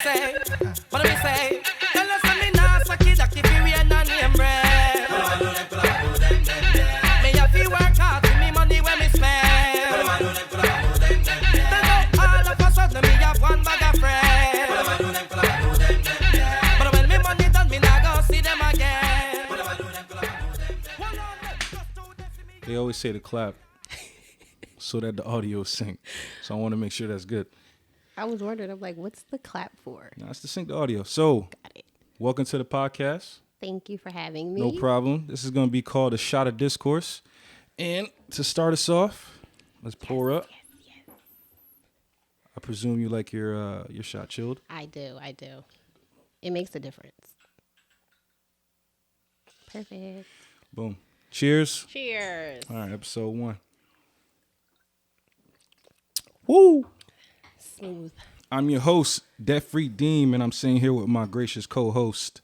Say, what do we say? Tell us when me nah suck it, that if you ain't no name brand. Me have to work hard to me money when me spend. Then all of a sudden me have one bag of friends. But when me money done, me nah go see them again. They always say to clap so that the audio sync. So I want to make sure that's good. I was wondering, I'm like, what's the clap for? Now it's to sync the audio. So, Got it. welcome to the podcast. Thank you for having me. No problem. This is going to be called a Shot of Discourse. And to start us off, let's pour up. Yes. I presume you like your shot chilled. I do. It makes a difference. Perfect. Boom. Cheers. Cheers. All right, episode 1. Woo! Smooth. I'm your host, Debtfreedeem, and I'm sitting here with my gracious co-host.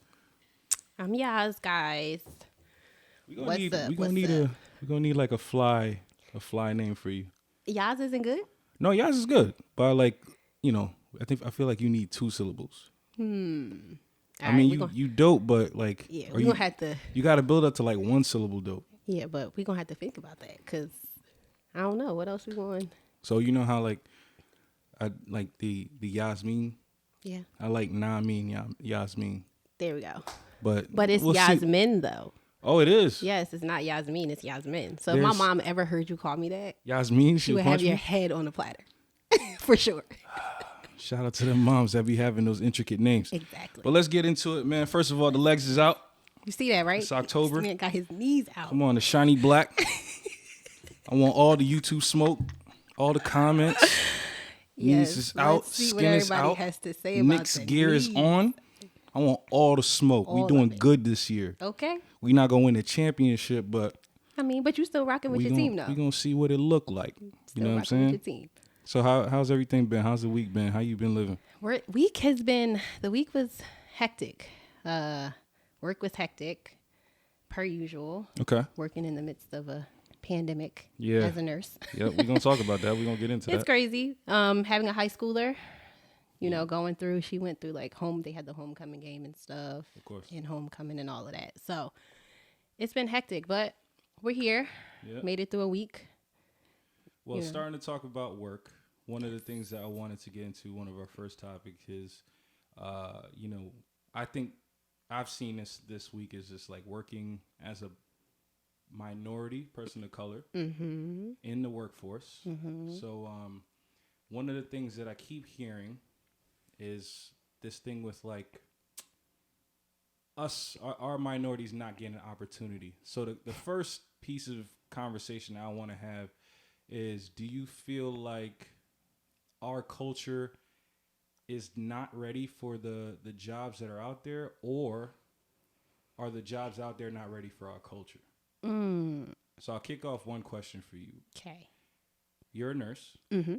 I'm Yaaz, guys. We're gonna need like a fly name for you. Yaaz isn't good? No, Yaaz is good, but I feel like you need 2 syllables. I mean, you dope, but like, yeah, we're gonna have to. You got to build up to like 1 syllable dope. Yeah, but we're gonna have to think about that because I don't know what else we going. So you know how like I like the Yasmin. Yeah. I like Yasmin. There we go. But it's Yasmin though. Oh, it is. Yes, it's not Yasmin, it's Yasmin. So if my mom ever heard you call me that, Yasmin, she would have your head on a platter. For sure. Shout out to them moms that be having those intricate names. Exactly. But let's get into it, man. First of all, the legs is out. You see that, right? It's October. This man got his knees out. Come on, the shiny black. I want all the YouTube smoke, all the comments. Knees is out, let's see skin what is everybody out. has to say about Nick's the gear is knees. on. I want all the smoke. All We doing of it. good this year. Okay. We not gonna win the championship, but I mean, but you still rocking with your team, though. we gonna see what it look like. Still You know what I'm rocking saying? with your team. So how's everything been? How's the week been? How you been living? The week was hectic. Work was hectic, per usual. Okay. Working in the midst of a pandemic Yeah. as a nurse. Yep, we're gonna talk about that. We're gonna get into It's that. crazy. Having a high schooler, she went through like they had the homecoming game and stuff. Of course. And homecoming and all of that. So it's been hectic, but we're here. Yeah. Made it through a week. Well, Yeah. starting to talk about work, one of the things that I wanted to get into, one of our first topics is, I think I've seen this week is just like working as a minority person of color in the workforce. So one of the things that I keep hearing is this thing with like our minorities not getting an opportunity. So the first piece of conversation I want to have is, do you feel like our culture is not ready for the jobs that are out there, or are the jobs out there not ready for our culture? So I'll kick off one question for you. Okay. You're a nurse. Mm-hmm.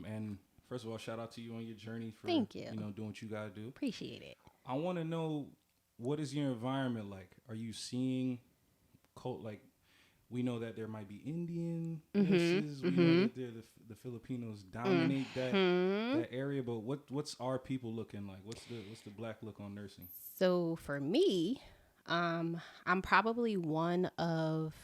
And first of all, shout out to you on your journey for Thank you. Doing what you gotta do. Appreciate it. I want to know, what is your environment like? Are you seeing we know that there might be Indian nurses. We know that the Filipinos dominate that area. But what's our people looking like? What's the black look on nursing? So for me, I'm probably one of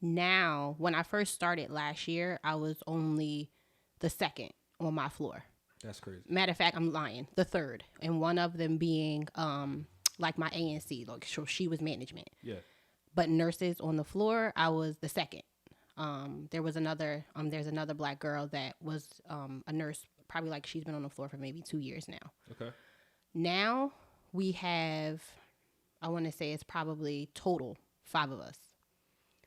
now. When I first started last year, I was only the second on my floor. That's crazy. Matter of fact, I'm lying. The third, and one of them being like my ANC. Like so she was management. Yeah. But nurses on the floor, I was the second. There's another black girl that was a nurse, probably like she's been on the floor for maybe 2 years now. Okay. Now we have, I want to say it's probably total 5 of us.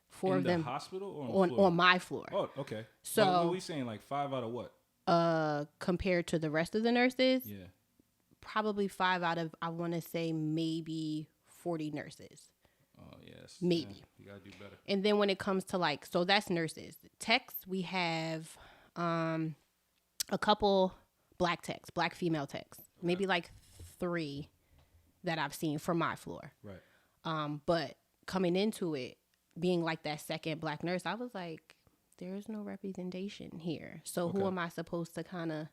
4 of them in the hospital or on my floor. Oh, okay. So what are we saying? Like 5 out of what? Compared to the rest of the nurses, Yeah. probably 5 out of, I want to say maybe 40 nurses. Oh, yes. Maybe. Yeah, you got to do better. And then when it comes to like, so that's nurses. Techs, we have a couple black female techs, maybe like 3 that I've seen from my floor. Right. But coming into it, being like that second black nurse, I was like, there's no representation here. So who am I supposed to kind of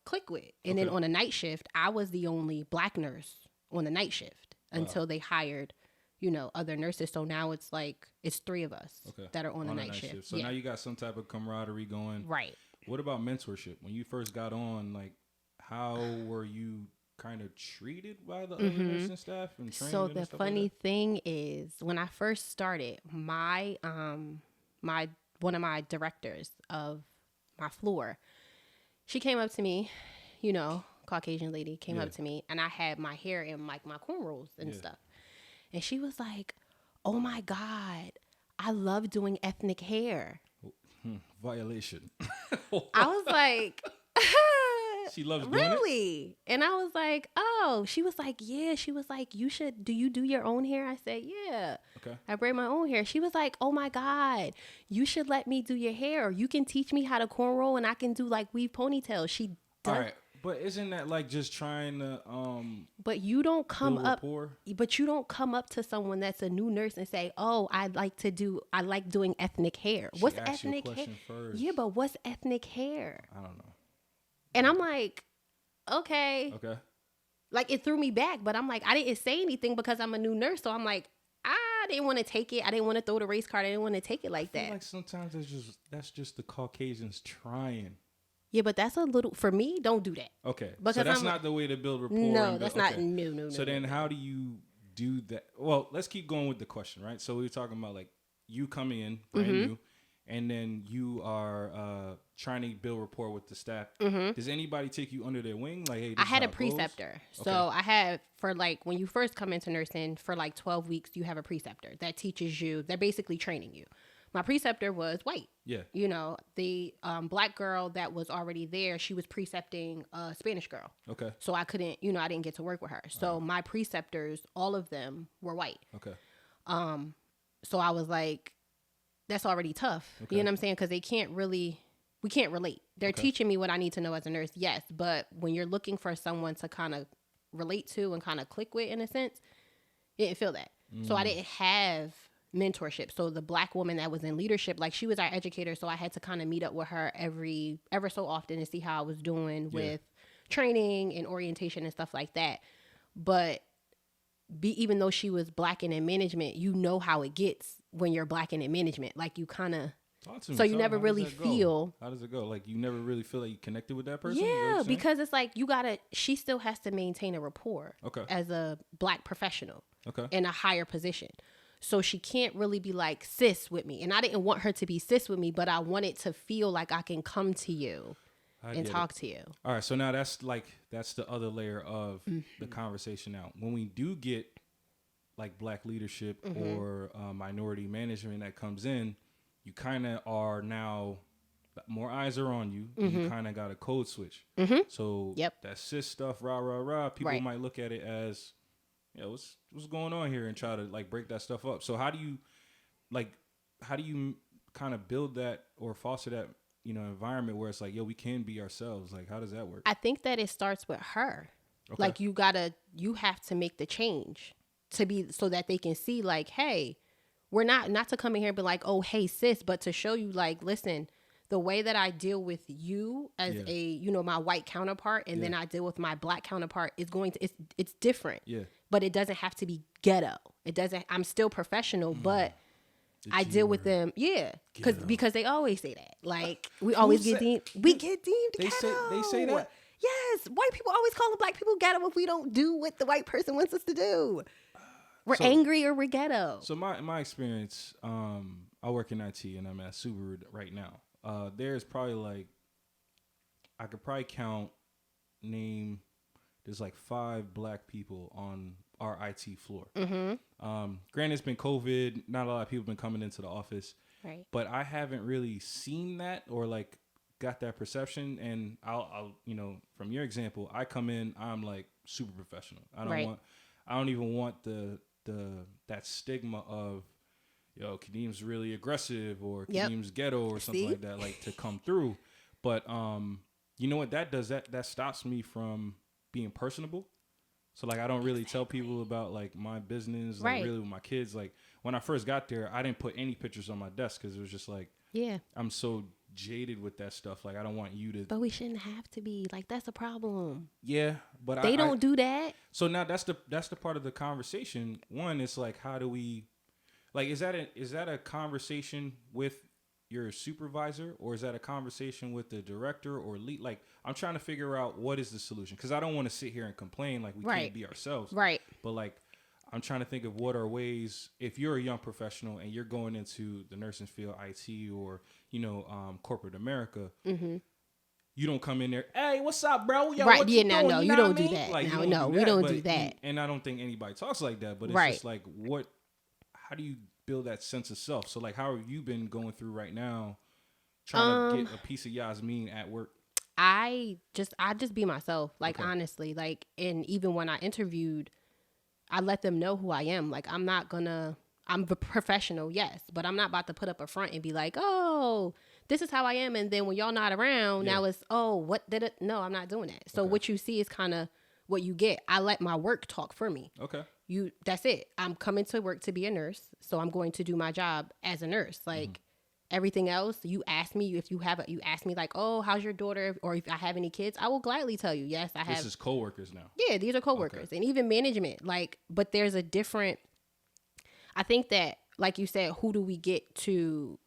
click with. And then on a night shift, I was the only black nurse on the night shift until they hired, other nurses. So now it's like, it's 3 of us that are on the night shift. So now you got some type of camaraderie going. Right. What about mentorship? When you first got on, like, how were you kind of treated by the other nursing staff and training? So the funny thing is, when I first started, my one of my directors of my floor, she came up to me, Caucasian lady came up to me, and I had my hair in like my cornrows and stuff. And she was like, "Oh my God, I love doing ethnic hair." Violation. I was like, she loves doing really? And I was like, oh. She was like, yeah. She was like, do you do your own hair? I said, yeah. Okay. I braid my own hair. She was like, oh my God, you should let me do your hair. You can teach me how to cornrow and I can do like weave ponytails. She does. All right. But isn't that like just trying to But you don't come up rapport? But you don't come up to someone that's a new nurse and say, "Oh, I like doing ethnic hair." What's ethnic hair? First. Yeah, but what's ethnic hair? I don't know. And I'm like, okay. Okay. Like, it threw me back, but I'm like, I didn't say anything because I'm a new nurse. So I'm like, I didn't want to take it. I didn't want to throw the race card. I didn't want to take it like that. Like sometimes that's just the Caucasians trying. Yeah, but that's a little, for me, don't do that. Okay. Because so that's not the way to build rapport. No, that's not, no. So then how do you do that? Well, let's keep going with the question, right? So we were talking about like you coming in brand new, and then you are trying to build rapport with the staff. Does anybody take you under their wing? Like, hey, I had a preceptor. So I had, for like, when you first come into nursing, for like 12 weeks, you have a preceptor that teaches you, they're basically training you. My preceptor was white. Yeah. The black girl that was already there, she was precepting a Spanish girl. Okay. So I couldn't, I didn't get to work with her. So my preceptors, all of them were white. Okay. So I was like, that's already tough. Okay. You know what I'm saying? Because we can't relate. They're teaching me what I need to know as a nurse, yes. But when you're looking for someone to kind of relate to and kind of click with, in a sense, you didn't feel that. So I didn't have mentorship. So the black woman that was in leadership, like, she was our educator, so I had to kind of meet up with her ever so often and see how I was doing with training and orientation and stuff like that. But even though she was black and in management, you know how it gets when you're black and in management. Like, you kind of, so you never really feel. How does it go? Like, you never really feel like you connected with that person? Yeah, because it's like she still has to maintain a rapport as a black professional in a higher position. So she can't really be like sis with me. And I didn't want her to be sis with me, but I wanted to feel like I can come to you and talk to you. All right. So now that's the other layer of the conversation now. When we do get like black leadership or minority management that comes in, you kind of are now, more eyes are on you. You kind of got a code switch. So that sis stuff, rah, rah, rah, people might look at it as, what's going on here, and try to like break that stuff up. So how do you kind of build that or foster that, environment where it's like, we can be ourselves? Like, how does that work? I think that it starts with her. Like, you have to make the change to be, so that they can see like, hey, we're not to come in here and be like, oh, hey sis, but to show you like, listen, the way that I deal with you as my white counterpart, and then I deal with my black counterpart is it's different. Yeah. But it doesn't have to be ghetto. I'm still professional, but I deal with them. Yeah. Because they always say that. Like, we always get deemed ghetto. They say that? Yes. White people always call the black people ghetto if we don't do what the white person wants us to do. We're angry or we're ghetto. So my experience, I work in IT and I'm at Subaru right now. There's probably like, I could probably there's like 5 black people on our IT floor. Granted, it's been COVID. Not a lot of people have been coming into the office. Right. But I haven't really seen that or like got that perception. And I'll from your example, I come in, I'm like super professional. I don't even want that stigma of, Kadeem's really aggressive or Kadeem's ghetto or something like that, like to come through. But you know what that does? That stops me from being personable. So like, I don't really tell people about like my business, like really with my kids. Like, when I first got there, I didn't put any pictures on my desk because it was just like, I'm so jaded with that stuff. Like, I don't want you to. But we shouldn't have to be. Like, that's a problem. Yeah, but They don't do that. So now that's the part of the conversation. One, it's like, how do we, like, is that a conversation with your supervisor, or is that a conversation with the director or lead? Like, I'm trying to figure out what is the solution, because I don't want to sit here and complain like we can't be ourselves. Right. But like, I'm trying to think of what are ways, if you're a young professional and you're going into the nursing field, IT, or, corporate America, you don't come in there, hey, what's up, bro? Yo, right. what Yeah, you doing? no, you don't do that. Like, No, we don't do that. And I don't think anybody talks like that, but it's just like, how do you build that sense of self? So like, how have you been going through right now, trying to get a piece of Yasmin at work? I just be myself. Like, honestly, like, and even when I interviewed, I let them know who I am. Like, I'm a professional, yes, but I'm not about to put up a front and be like, oh, this is how I am. And then when y'all not around, now it's, oh, what did it? No, I'm not doing that. So what you see is kind of what you get. I let my work talk for me. Okay. That's it. I'm coming to work to be a nurse. So I'm going to do my job as a nurse. Like, everything else, you ask me if you ask me like, oh, how's your daughter? Or if I have any kids, I will gladly tell you, yes, I have. This is coworkers now. Yeah, these are coworkers and even management. Like, but there's a different, I think that, like you said, who do we get to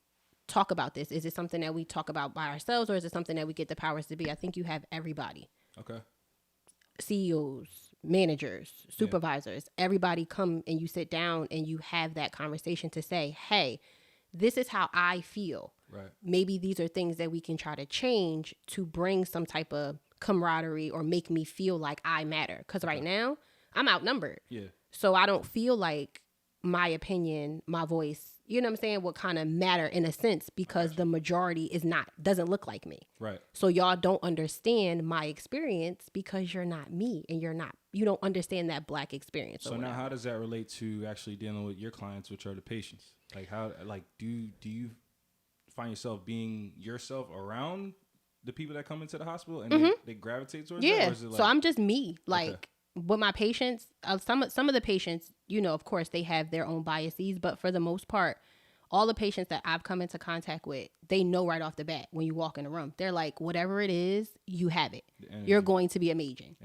talk about this? Is it something that we talk about by ourselves, or is it something that we get the powers to be? I think you have everybody. Okay. CEOs, managers, supervisors, everybody come and you sit down and you have that conversation to say, hey, this is how I feel. Right. Maybe these are things that we can try to change to bring some type of camaraderie or make me feel like I matter. Because right now, I'm outnumbered. Yeah. So I don't feel like my opinion, my voice, you know what I'm saying, would kind of matter in a sense, because the majority doesn't look like me. Right. So y'all don't understand my experience because you're not me, and you don't understand that Black experience. So now how does that relate to actually dealing with your clients, which are the patients? Like, how, like, do you find yourself being yourself around the people that come into the hospital and they gravitate towards that? Or is it like, so I'm just me. Like, with my patients, some of the patients, of course they have their own biases, but for the most part, all the patients that I've come into contact with, they know right off the bat when you walk in the room. They're like, whatever it is, you have it. You're going to be amazing.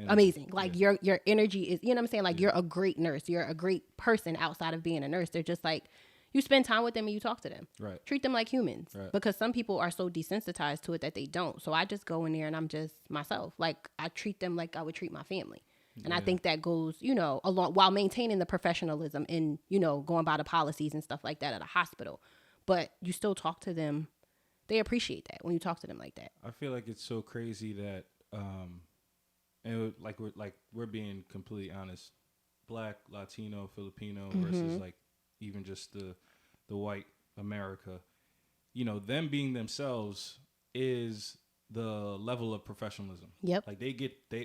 Like, your energy is, you know what I'm saying? Like, you're a great nurse. You're a great person outside of being a nurse. They're just like, you spend time with them and you talk to them. Right. Treat them like humans. Right. Because some people are so desensitized to it that they don't. So I just go in there and I'm just myself. Like, I treat them like I would treat my family. And I think that goes, along while maintaining the professionalism and, going by the policies and stuff like that at a hospital. But you still talk to them. They appreciate that when you talk to them like that. I feel like it's so crazy that, and we're being completely honest, Black, Latino, Filipino versus like even just the white America, them being themselves is the level of professionalism. Yep. Like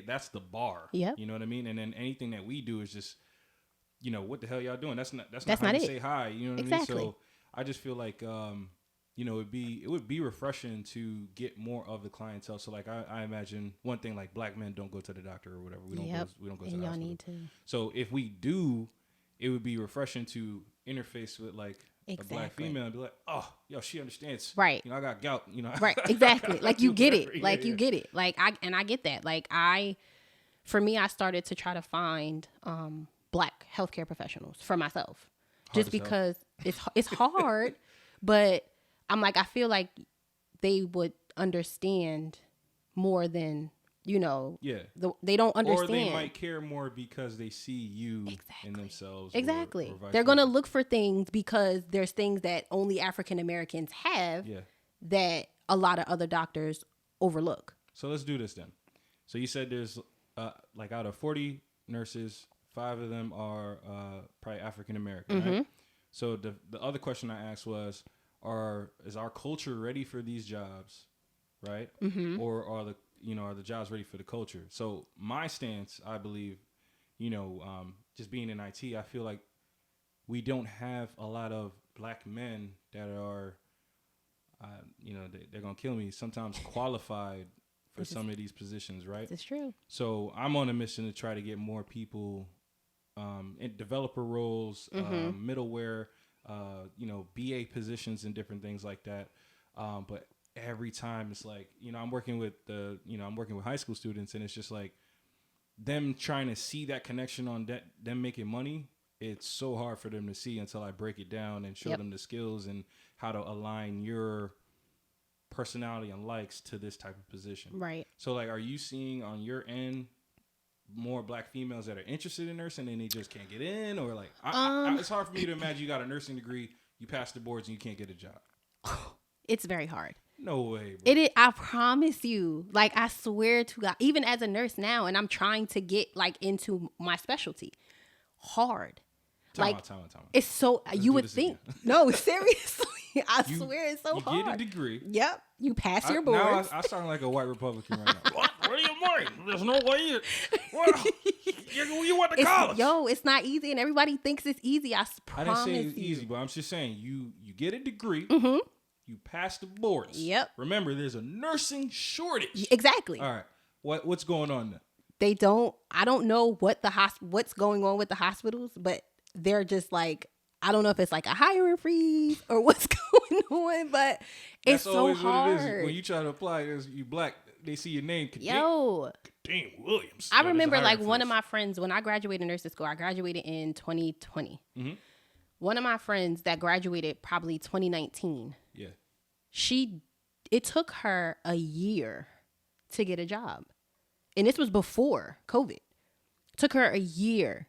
that's the bar. Yep. You know what I mean? And then anything that we do is just, what the hell y'all doing? That's not That's how not you it. say hi. You know what Exactly. I mean? So I just feel like, it would be refreshing to get more of the clientele. So like, I imagine one thing, like, Black men don't go to the doctor or whatever. We don't go to the y'all hospital. need to. So if we do, it would be refreshing to interface with like a Black female and be like, oh, yo, she understands. Right. I got gout, Right. Exactly. Like, you get it. Like, you get it. Like, I get that. Like, for me, I started to try to find Black healthcare professionals for myself. Just because it's hard, but I'm like, I feel like they would understand more than, they don't understand. Or they might care more because they see you in themselves. Exactly. Or They're going to look for things because there's things that only African Americans have that a lot of other doctors overlook. So let's do this then. So you said there's like out of 40 nurses, 5 of them are probably African American, right? So the other question I asked was, is our culture ready for these jobs, right? Or are the jobs ready for the culture? So my stance, I believe, just being in IT, I feel like we don't have a lot of Black men that are, they're gonna kill me, sometimes qualified for some of these positions, right? It's true. So I'm on a mission to try to get more people in developer roles, middleware, BA positions and different things like that. But every time it's like, I'm working with high school students, and it's just like them trying to see that connection on them making money. It's so hard for them to see until I break it down and show them the skills and how to align your personality and likes to this type of position. Right. So like, are you seeing on your end more black females that are interested in nursing and they just can't get in, or like, it's hard for me to imagine you got a nursing degree, you pass the boards and you can't get a job. It's very hard. No way, bro. It is. I promise you. Like, I swear to God, even as a nurse now, and I'm trying to get like into my specialty, hard. Time out. It's so, Let's you do would this think. again. No, seriously. I swear it's so you hard. You get a degree. Yep. You pass your boards. Now I sound like a white Republican right now. What do you mean? There's no way. Well, you went to college. It's not easy, and everybody thinks it's easy. I promise I didn't say it's you. easy, but I'm just saying you get a degree. Mm-hmm. You pass the boards. Yep. Remember, there's a nursing shortage. Exactly. All right. What's going on then? They don't. I don't know what's going on with the hospitals, but they're just like, I don't know if it's like a hiring freeze or what's going on, but it's so hard. What it is. When you try to apply, you black, they see your name. Yo. Dang Williams. I remember like one of my friends, when I graduated nursing school, I graduated in 2020. Mm-hmm. One of my friends that graduated probably 2019. Yeah. It took her a year to get a job. And this was before COVID. It took her a year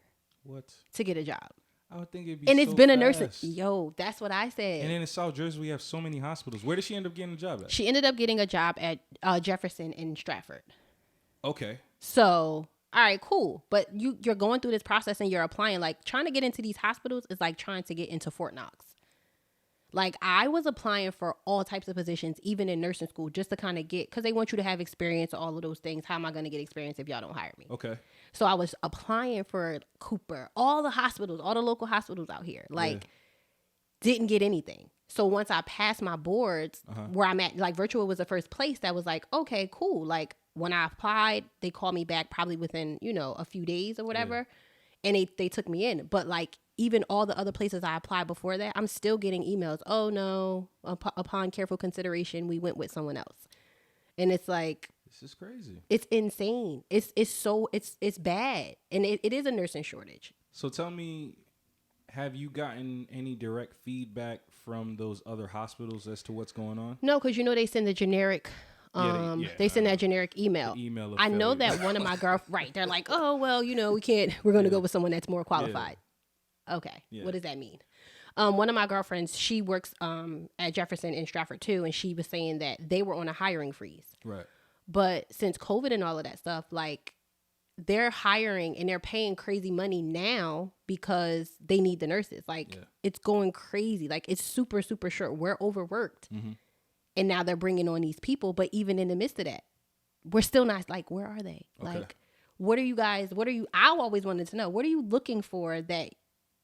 to get a job. I would think it'd be and it's so been fast. a nursing. Yo, that's what I said. And then in South Jersey, we have so many hospitals. Where did she end up getting a job at? She ended up getting a job at Jefferson in Stratford. Okay. So, all right, cool. But you're going through this process and you're applying. Like, trying to get into these hospitals is like trying to get into Fort Knox. Like, I was applying for all types of positions, even in nursing school, just to kind of get, because they want you to have experience, all of those things. How am I going to get experience if y'all don't hire me? Okay. So I was applying for Cooper, all the hospitals, all the local hospitals out here. Like, didn't get anything. So once I passed my boards, where I'm at, like, virtual was the first place that was like, okay, cool. Like, when I applied, they called me back probably within, a few days or whatever. Yeah. And they took me in. But, like, even all the other places I applied before that, I'm still getting emails. Oh, no, upon careful consideration, we went with someone else. And it's like, this is crazy. It's insane. It's bad. And it is a nursing shortage. So tell me, have you gotten any direct feedback from those other hospitals as to what's going on? No, because they send the generic they send that generic email. I know that one of my right. They're like, oh, well, we can't, we're going to go with someone that's more qualified. Yeah. Okay. Yeah. What does that mean? One of my girlfriends, she works at Jefferson in Stratford too. And she was saying that they were on a hiring freeze. Right. But since COVID and all of that stuff, like, they're hiring and they're paying crazy money now because they need the nurses. Like, it's going crazy. Like, it's super, super short. We're overworked. Mm-hmm. And now they're bringing on these people. But even in the midst of that, we're still not, like, where are they? Okay. Like, I always wanted to know, what are you looking for that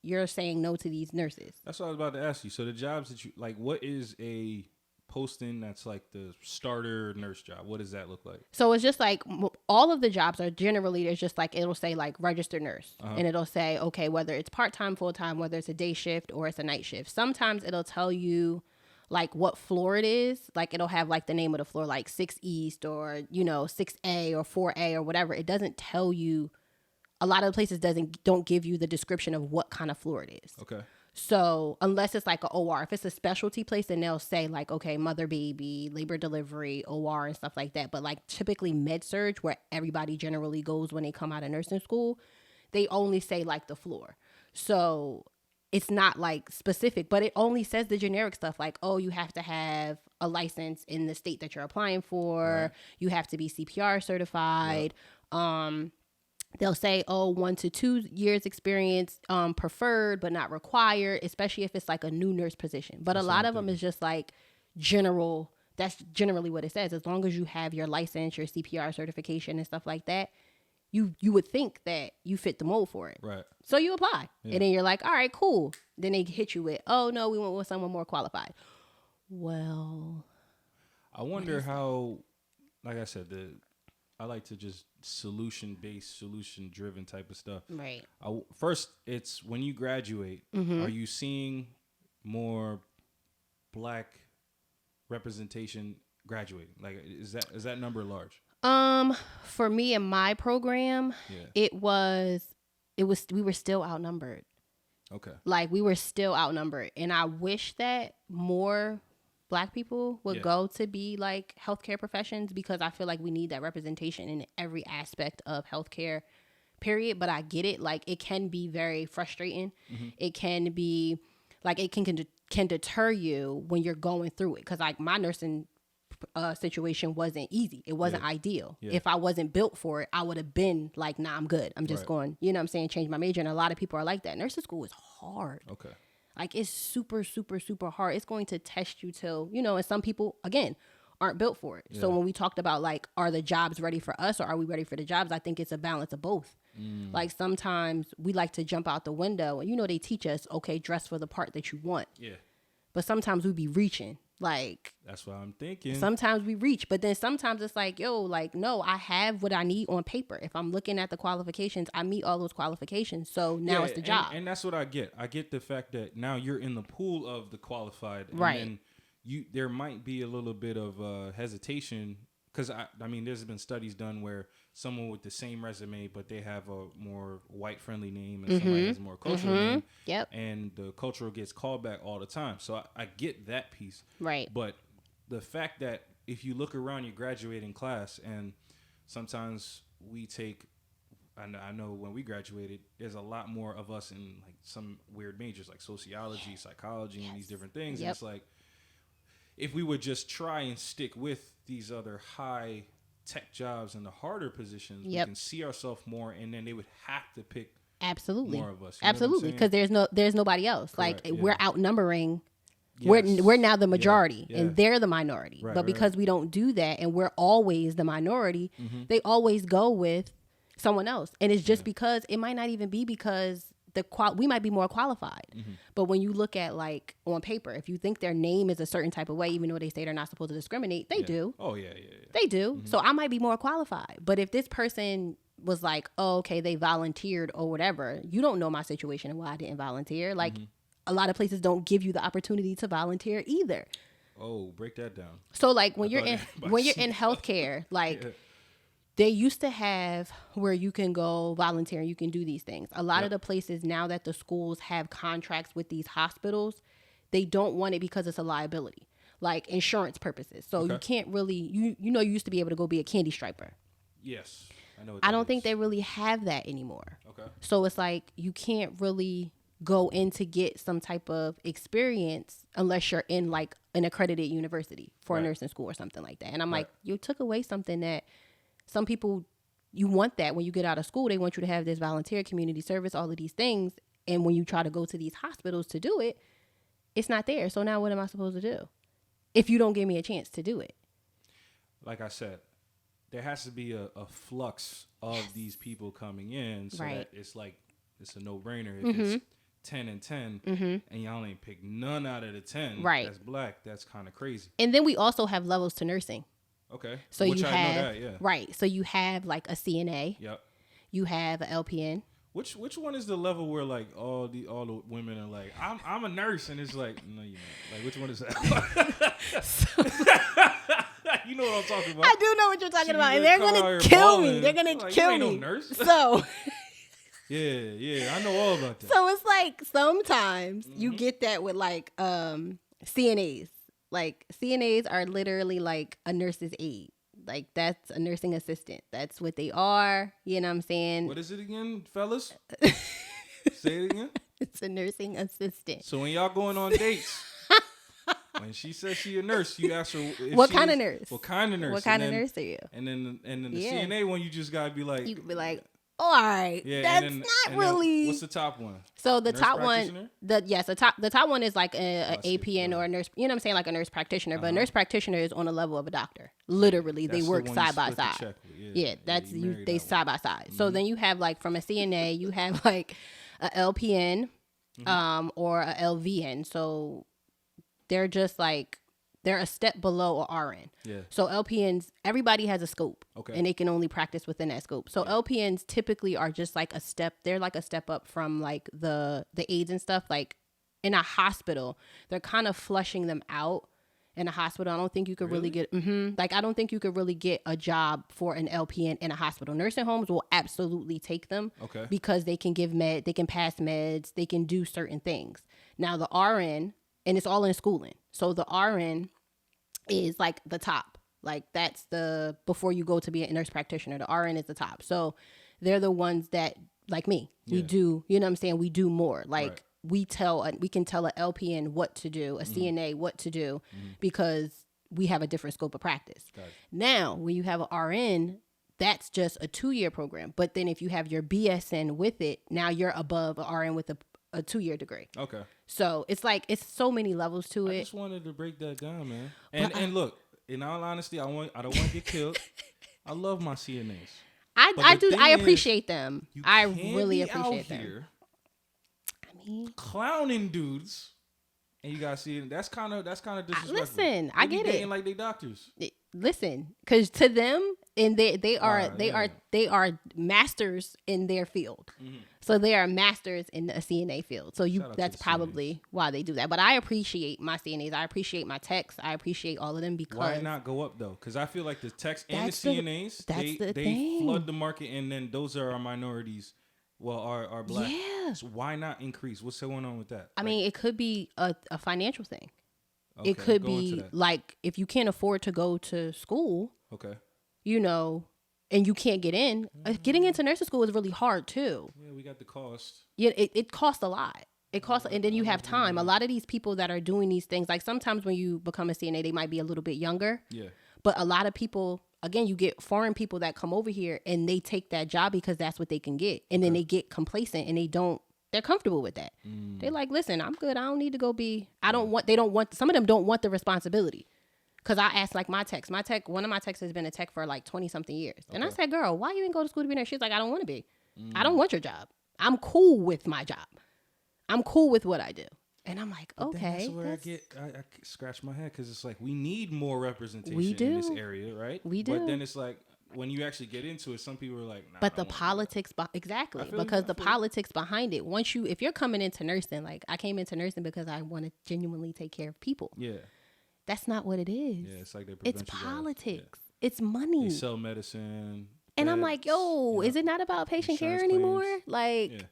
you're saying no to these nurses? That's what I was about to ask you. So the jobs that you, like, what is a posting that's like the starter nurse job? What does that look like? So it's just like, all of the jobs are generally, there's just like, it'll say like registered nurse. And it'll say, okay, whether it's part-time, full-time, whether it's a day shift or it's a night shift. Sometimes it'll tell you like what floor it is. Like, it'll have like the name of the floor, like 6 East or 6A or 4A or whatever. It doesn't tell you. A lot of the places don't give you the description of what kind of floor it is. Okay. So unless it's like an OR, if it's a specialty place, then they'll say like, okay, mother, baby, labor, delivery, OR and stuff like that. But like typically med surg, where everybody generally goes when they come out of nursing school, they only say like the floor. So it's not like specific, but it only says the generic stuff like, oh, you have to have a license in the state that you're applying for. Right. You have to be CPR certified. Yep. They'll say, 1 to 2 years experience preferred, but not required, especially if it's like a new nurse position. But that's a lot of them is just like general. That's generally what it says. As long as you have your license, your CPR certification and stuff like that, you would think that you fit the mold for it. Right. So you apply. Yeah. And then you're like, all right, cool. Then they hit you with, oh, no, we went with someone more qualified. Well, I wonder how, like I said, I like to just solution-based, solution-driven type of stuff. Right. First, it's when you graduate, are you seeing more black representation graduating? Like, is that number large? For me in my program, Yeah. we were still outnumbered. Okay. Like, we were still outnumbered. And I wish that more Black people would go to be like healthcare professions, because I feel like we need that representation in every aspect of healthcare, period. But I get it. Like, it can be very frustrating. Mm-hmm. It can be like, it can deter you when you're going through it. Cause like my nursing situation wasn't easy. It wasn't ideal. Yeah. If I wasn't built for it, I would have been like, nah, I'm good. I'm just going, you know what I'm saying, change my major. And a lot of people are like that. Nursing school is hard. Okay. Like, it's super, super, super hard. It's going to test you till, you know, and some people, again, aren't built for it. So when we talked about like, are the jobs ready for us, or are we ready for the jobs? I think it's a balance of both. Like, sometimes we like to jump out the window and, you know, they teach us, okay, dress for the part that you want. Yeah. But sometimes we be reaching. Like, that's what I'm thinking. Sometimes we reach, but then sometimes it's like, yo, like, no, I have what I need on paper. If I'm looking at the qualifications, I meet all those qualifications. So now it's the job. And that's what I get. I get the fact that now you're in the pool of the qualified. Right. And then there might be a little bit of hesitation, because I mean, there's been studies done where someone with the same resume, but they have a more white friendly name, and somebody has a more cultural name. Yep. And the cultural gets called back all the time. So I get that piece. Right. But the fact that if you look around your graduating class, and sometimes we take, I know when we graduated, there's a lot more of us in like some weird majors like sociology, psychology, and these different things. Yep. And it's like, if we would just try and stick with these other high tech jobs and the harder positions, we can see ourselves more, and then they would have to pick more of us. Absolutely, because there's nobody else. Correct, like, we're outnumbering. Yes. We're now the majority, Yeah. and they're the minority. Right, but because we don't do that, and we're always the minority, they always go with someone else. And it's just because it might not even be because we might be more qualified. But when you look at, like, on paper, if you think their name is a certain type of way, even though they say they're not supposed to discriminate, they do. Oh yeah. They do. So I might be more qualified. But if this person was like, oh, okay, they volunteered or whatever, you don't know my situation and why I didn't volunteer. Like, a lot of places don't give you the opportunity to volunteer either. Oh, break that down. So like, when you're in healthcare, like, they used to have where you can go volunteer and you can do these things. A lot of the places now that the schools have contracts with these hospitals, they don't want it because it's a liability, like insurance purposes. So you can't really, you used to be able to go be a candy striper. Yes. I don't think they really have that anymore. Okay. So it's like, you can't really go in to get some type of experience unless you're in like an accredited university for a nursing school or something like that. And I'm like, you took away something that some people, you want that when you get out of school. They want you to have this volunteer, community service, all of these things. And when you try to go to these hospitals to do it, it's not there. So now what am I supposed to do if you don't give me a chance to do it? Like I said, there has to be a flux of these people coming in, so that it's like, it's a no-brainer. If it's 10 and 10 and y'all ain't pick none out of the 10 that's black, that's kind of crazy. And then we also have levels to nursing. Okay. So Which you I have, know that, right. So you have like a CNA. Yep. You have an LPN. Which one is the level where like all the women are like, I'm a nurse, and it's like, no, you're not. Like, which one is that? You know what I'm talking about. I do know what you're talking about, and they're gonna kill me. They're gonna kill me. You ain't no nurse. So yeah, I know all about that. So it's like sometimes you get that with like CNAs. Like, CNAs are literally like a nurse's aide. Like, that's a nursing assistant. That's what they are. You know what I'm saying? What is it again, fellas? Say it again. It's a nursing assistant. So when y'all going on dates, when she says she a nurse, you ask her what kind of nurse? What kind of nurse? What kind of nurse are you? And then the CNA one, you just gotta be like, you could be like, all right, that's not really. What's the top one? So the top one, the top one is like a APN or a nurse. You know what I'm saying, like a nurse practitioner. But a nurse practitioner is on a level of a doctor. Literally, they work side by side. They side by side. So then you have like from a CNA, you have like a LPN, or a LVN. So they're just like, they're a step below a RN. Yeah. So LPNs, everybody has a scope. Okay. And they can only practice within that scope. So LPNs typically are just like a step. They're like a step up from like the aides and stuff. Like in a hospital, they're kind of flushing them out in a hospital. I don't think you could really get, like, I don't think you could really get a job for an LPN in a hospital. Nursing homes will absolutely take them because they can give they can pass meds, they can do certain things. Now the RN, and it's all in schooling. So the RN is like the top. Like that's the, before you go to be a nurse practitioner, the RN is the top. So they're the ones that, like me, we do, you know what I'm saying? We do more. Like we can tell a LPN what to do, a CNA what to do, because we have a different scope of practice. Now, when you have an RN, that's just a 2-year program. But then if you have your BSN with it, now you're above an RN with a 2-year degree. Okay. So it's like, it's so many levels to it. I just wanted to break that down, man. And look, in all honesty, I don't want to get killed. I love my CNAs. I appreciate them. I really appreciate them. I mean, clowning dudes, and you guys see it. That's kind of disrespectful. Listen, I get it. Like they doctors. Listen, because to them, and they are masters in their field. So they are masters in a CNA field. So that's probably why they do that. But I appreciate my CNAs. I appreciate my techs. I appreciate all of them because why not go up though? Because I feel like the techs and the CNAs they flood the market, and then those are our minorities. Well, are black. Yeah. So why not increase? What's going on with that? I mean, it could be a financial thing. Okay, it could be like if you can't afford to go to school. Okay. You know. And you can't get in. Getting into nursing school is really hard too. Yeah, we got the cost. Yeah, it costs a lot. It costs, and then you have time. A lot of these people that are doing these things, like sometimes when you become a CNA, they might be a little bit younger. Yeah. But a lot of people, again, you get foreign people that come over here and they take that job because that's what they can get, and then they get complacent and they're comfortable with that. They're like, listen, I'm good. I don't need to go be. Some of them don't want the responsibility. Because I asked like one of my techs has been a tech for like 20 something years. And I said, girl, why you didn't go to school to be a nurse? She's like, I don't want to be. I don't want your job. I'm cool with my job. I'm cool with what I do. And I'm like, okay. That's where I scratch my head because it's like, we need more representation in this area, right? We do. But then it's like, when you actually get into it, some people are like, nah. But the politics, exactly. Because the politics behind it, if you're coming into nursing, like I came into nursing because I want to genuinely take care of people. Yeah. That's not what it is. Yeah, it's like it's politics. Yeah. It's money. They sell medicine. And I'm like, yo, is it not about patient care anymore? Claims. Like,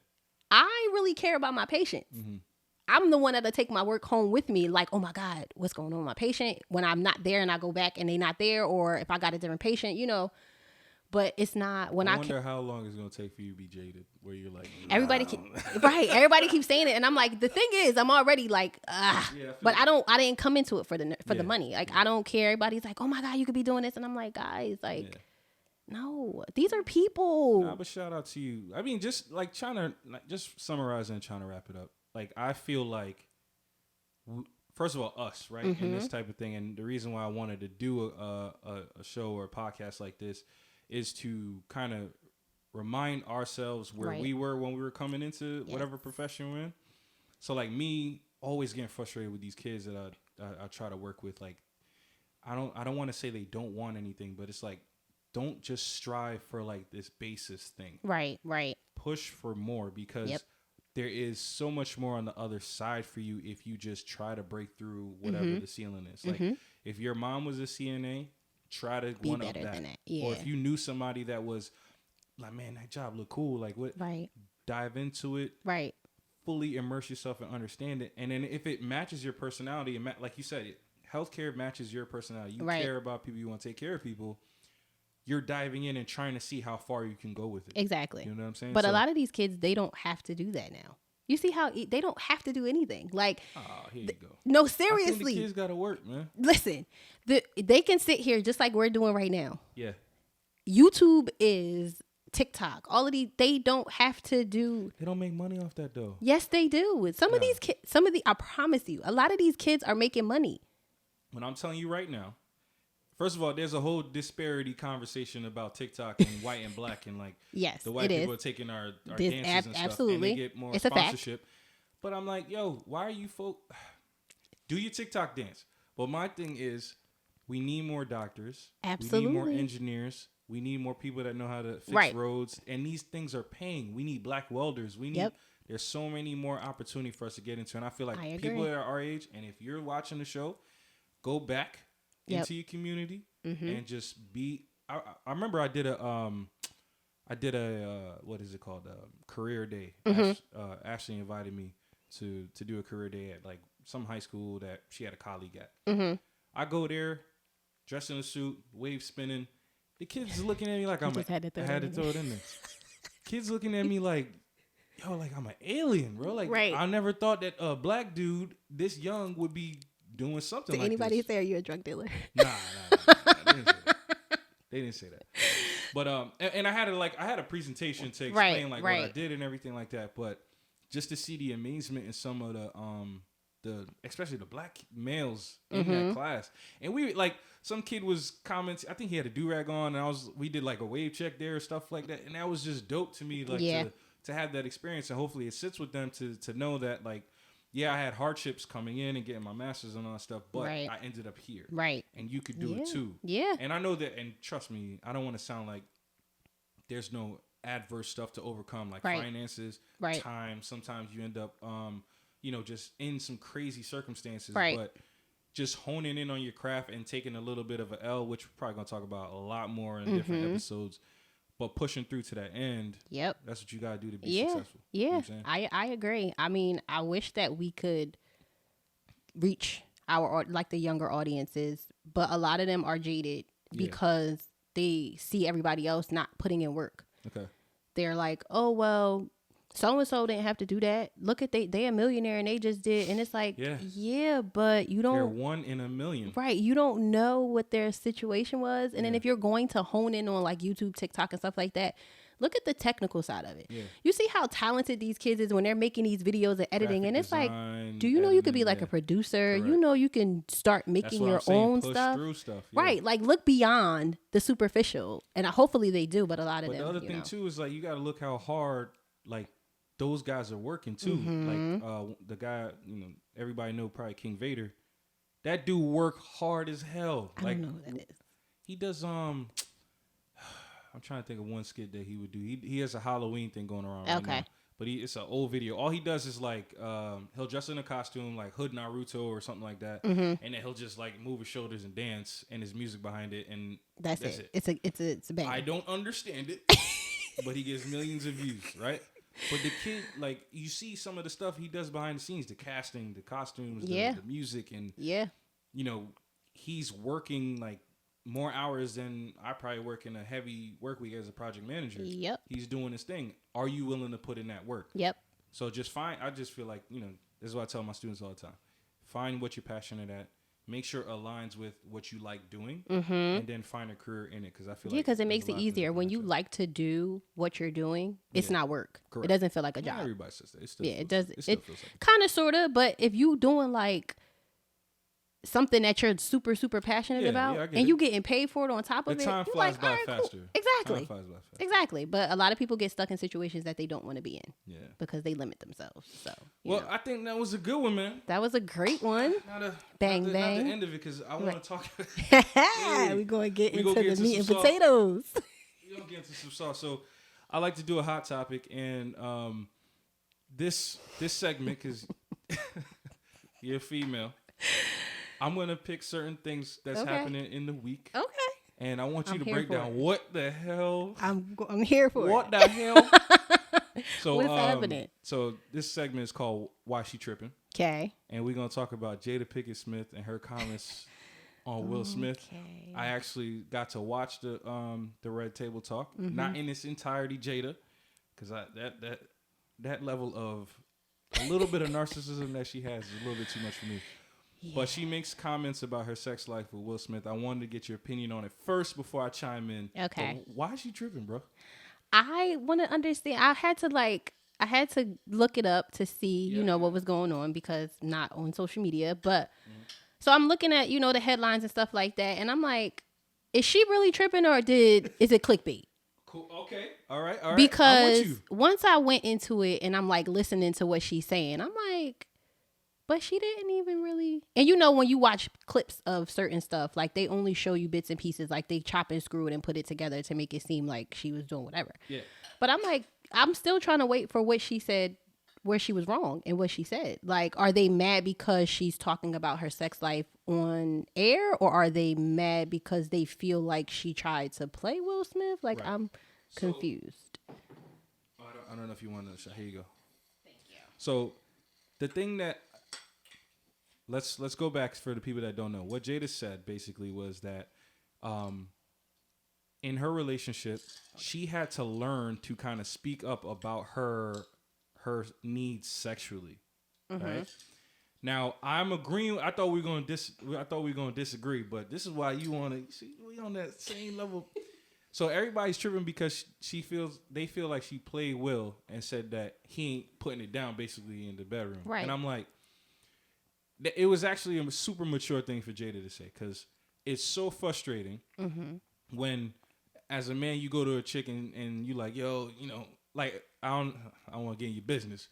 I really care about my patients. I'm the one that'll take my work home with me. Like, oh my God, what's going on with my patient? When I'm not there and I go back and they not there, or if I got a different patient, you know. But it's not when I wonder how long it's gonna take for you to be jaded, where you're like, everybody keeps saying it, and I'm like, the thing is, I'm already like, but I didn't come into it for the money. Like I don't care. Everybody's like, oh my God, you could be doing this, and I'm like, guys, like, no, these are people. Nah, but shout out to you. I mean, just like just summarizing and trying to wrap it up. Like I feel like, first of all, us right in this type of thing, and the reason why I wanted to do a show or a podcast like this is to kind of remind ourselves where we were when we were coming into whatever profession we're in. So like me always getting frustrated with these kids that I try to work with. Like I don't want to say they don't want anything, but it's like, don't just strive for like this basis thing. Right. Push for more because there is so much more on the other side for you if you just try to break through whatever the ceiling is. Like if your mom was a CNA, try to be one up that. Yeah. Or if you knew somebody that was like, man, that job look cool. Like what? Right. Dive into it. Right. Fully immerse yourself and understand it. And then if it matches your personality, and like you said, healthcare matches your personality. You care about people. You want to take care of people. You're diving in and trying to see how far you can go with it. Exactly. You know what I'm saying? But a lot of these kids, they don't have to do that now. You see how they don't have to do anything. Like, here you go. No, seriously. I think the kids got to work, man. Listen, they can sit here just like we're doing right now. Yeah. YouTube is TikTok. All of these, they don't have to do. They don't make money off that though. Yes, they do. Some of these kids, I promise you, a lot of these kids are making money. When I'm telling you right now, first of all, there's a whole disparity conversation about TikTok and white and black, and like the white people are taking our dances and stuff, absolutely, and they get more sponsorship. But I'm like, yo, why are you do your TikTok dance? But my thing is, we need more doctors. Absolutely, we need more engineers. We need more people that know how to fix roads, and these things are paying. We need black welders. We need. There's so many more opportunity for us to get into, and I feel like people that are our age, and if you're watching the show, go back into your community and just be. I remember I did a what is it called, career day. Ashley invited me to do a career day at like some high school that she had a colleague at. I go there, dressed in a suit, wave spinning. The kids looking at me like I had to throw it in there. Kids looking at me like, yo, like I'm an alien, bro. Like I never thought that a black dude this young would be doing something like anybody this. say, are you a drug dealer? Nah. They didn't say that. But and I had a presentation to explain what I did and everything like that. But just to see the amazement in some of the especially the black males in that class, and we like some kid was commenting. I think he had a do-rag on, and we did like a wave check there, stuff like that, and that was just dope to me. Like to have that experience, and hopefully it sits with them to know that like. Yeah, I had hardships coming in and getting my master's and all that stuff, but I ended up here. Right. And you could do it too. Yeah. And I know that, and trust me, I don't want to sound like there's no adverse stuff to overcome, like finances, time. Sometimes you end up, just in some crazy circumstances. Right. But just honing in on your craft and taking a little bit of an L, which we're probably going to talk about a lot more in different episodes. But pushing through to that end, that's what you got to do to be successful. Yeah, you know I agree. I mean, I wish that we could reach the younger audiences, but a lot of them are jaded because they see everybody else not putting in work. Okay. They're like, oh, well, so-and-so didn't have to do that. Look at they a millionaire and they just did. And it's like, but you don't. They're 1 in a million. Right. You don't know what their situation was. And then if you're going to hone in on like YouTube, TikTok and stuff like that, look at the technical side of it. Yeah. You see how talented these kids is when they're making these videos and editing. Graphic and it's design, like, do you know you could be like a producer? Correct. You know you can start making your own stuff. Right. Like look beyond the superficial. And hopefully they do, but a lot of them. The other thing too is like you got to look how hard like those guys are working too. Like the guy, everybody know probably King Vader. That dude work hard as hell. I don't know who that is. He does I'm trying to think of one skit that he would do. He has a Halloween thing going around right now. But it's an old video. All he does is like he'll dress in a costume like Hood Naruto or something like that, and then he'll just like move his shoulders and dance, and his music behind it, and that's it. It's a bang. I don't understand it, but he gets millions of views, right? But the kid, like, you see some of the stuff he does behind the scenes, the casting, the costumes, the music, and he's working like more hours than I probably work in a heavy work week as a project manager. Yep. He's doing his thing. Are you willing to put in that work? Yep. So I just feel like, this is what I tell my students all the time. Find what you're passionate at. Make sure it aligns with what you like doing, and then find a career in it. Because I feel like because it makes it easier when you like to do what you're doing. It's not work. Correct. It doesn't feel like a job. Everybody says that. It still it does. It kind of, sort of. But if you doing like something that you're super, super passionate about, and you getting paid for it on top of it, time flies by faster. Cool. Exactly. Exactly. But a lot of people get stuck in situations that they don't want to be in. Yeah. Because they limit themselves. So. I think that was a good one, man. That was a great one. Bang. Not the end of it, because I want to talk. We're going to get into the meat and potatoes. We're going to get into some sauce. So I like to do a hot topic, and this segment, because you're a female, I'm going to pick certain things that's happening in the week. Okay. And I want you to break down what the hell. I'm here for what the hell. So what's happening? So this segment is called Why She Tripping. Okay. And we're going to talk about Jada Pinkett Smith and her comments on Will Smith. I actually got to watch the Red Table Talk. Not in its entirety, Jada, because that level of a little bit of narcissism that she has is a little bit too much for me. Yeah. But she makes comments about her sex life with Will Smith. I wanted to get your opinion on it first before I chime in. Okay. So why is she tripping, bro? I want to understand. I had to look it up to see, what was going on, because not on social media. But so I'm looking at, the headlines and stuff like that. And I'm like, is she really tripping, or is it clickbait? Cool. Okay. All right. Because once I went into it and I'm like listening to what she's saying, I'm like, but she didn't even really. And when you watch clips of certain stuff, like they only show you bits and pieces, like they chop and screw it and put it together to make it seem like she was doing whatever. Yeah. But I'm like, I'm still trying to wait for what she said where she was wrong in what she said. Like, are they mad because she's talking about her sex life on air, or are they mad because they feel like she tried to play Will Smith? Like, right. I'm confused. I don't know if you want to. Here you go. Thank you. So, the thing that let's go back for the people that don't know. What Jada said basically was that, in her relationship, she had to learn to kind of speak up about her needs sexually, right? Now, I'm agreeing. I thought we were gonna disagree, but this is why you want to see we on that same level. So everybody's tripping because they feel like she played Will and said that he ain't putting it down basically in the bedroom, right? And I'm like, it was actually a super mature thing for Jada to say, because it's so frustrating when, as a man, you go to a chick and you like, yo, you know, like, I don't want to get in your business,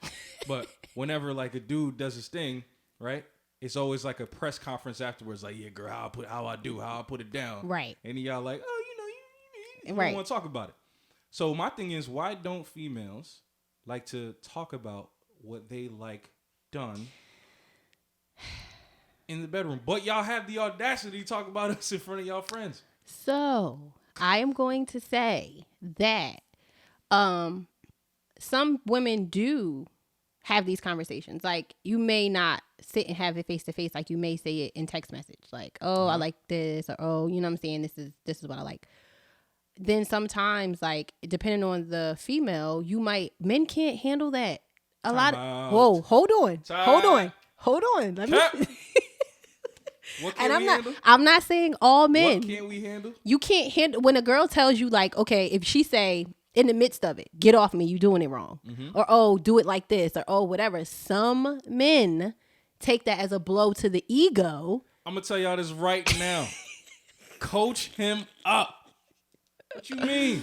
but whenever like a dude does his thing, right, it's always like a press conference afterwards, like, yeah, girl, how I put it down, right? And y'all like, oh, you don't want to talk about it. So my thing is, why don't females like to talk about what they like done in the bedroom? But y'all have the audacity to talk about us in front of y'all friends. So I am going to say that some women do have these conversations. Like, you may not sit and have it face to face. Like, you may say it in text message. Like, oh, I like this, or oh, you know what I'm saying? This is what I like. Then sometimes, like, depending on the female, men can't handle that. Whoa, hold on. Let me. What can we handle? I'm not saying all men. What can't we handle? You can't handle when a girl tells you, like, okay, if she say in the midst of it, get off me, you doing it wrong, or oh, do it like this, or oh, whatever. Some men take that as a blow to the ego. I'm gonna tell y'all this right now. Coach him up. What you mean?